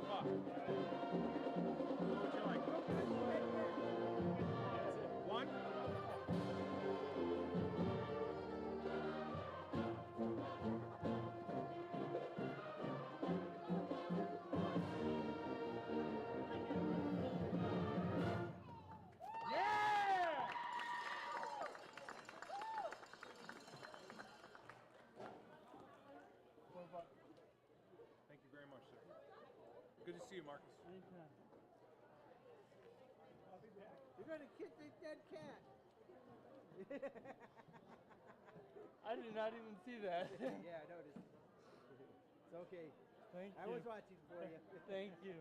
$4. What would you like? One? Yeah! Thank you very much, sir. Good to see you, Marcus. You're gonna kick the dead cat. I did not even see that. Yeah, I noticed. It's okay. Thank you. I was watching for you. Thank you.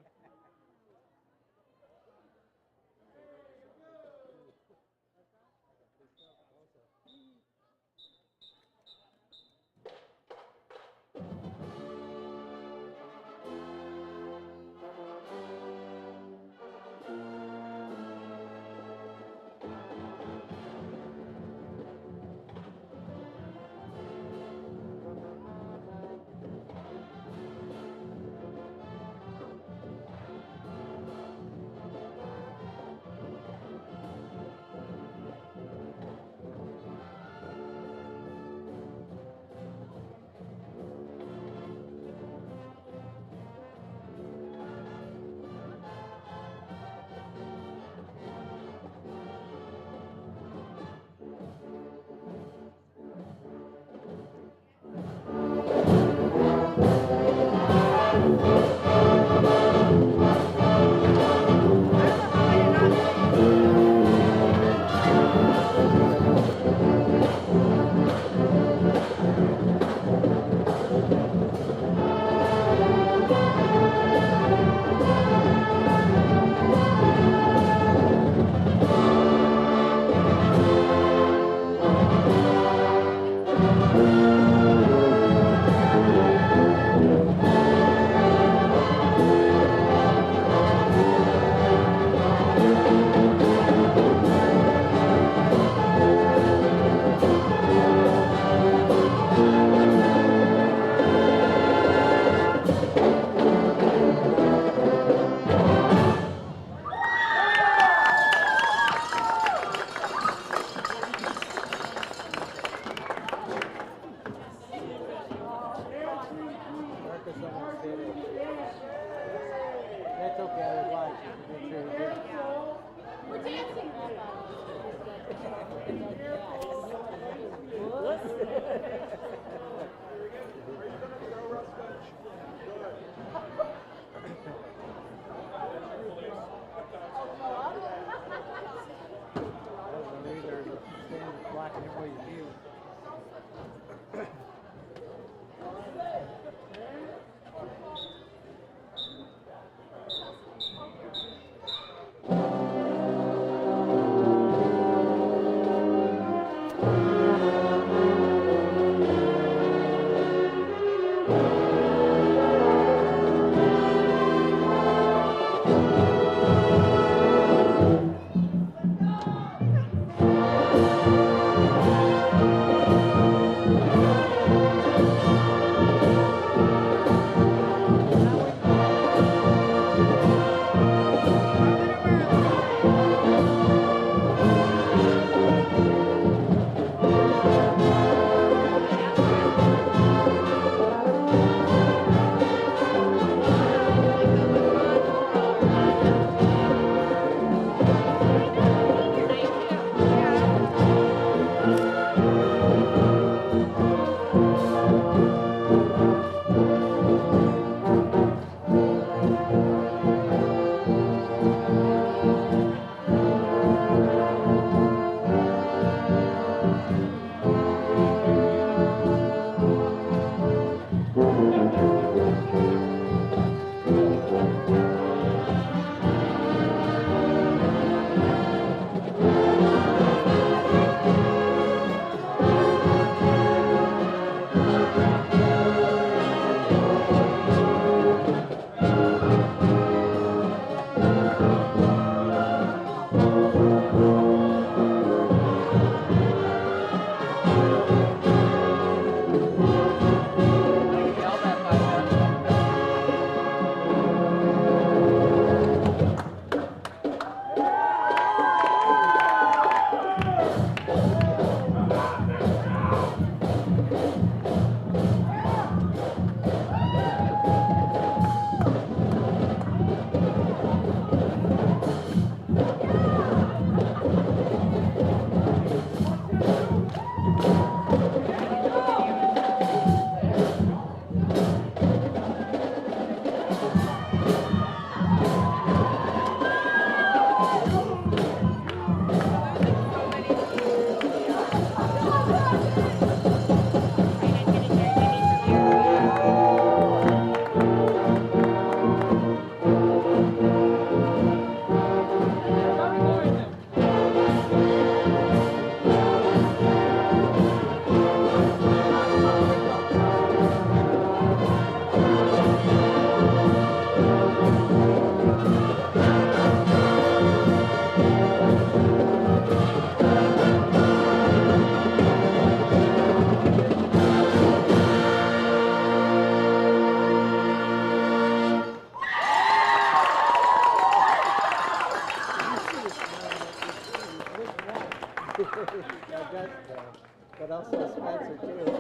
also Spencer too.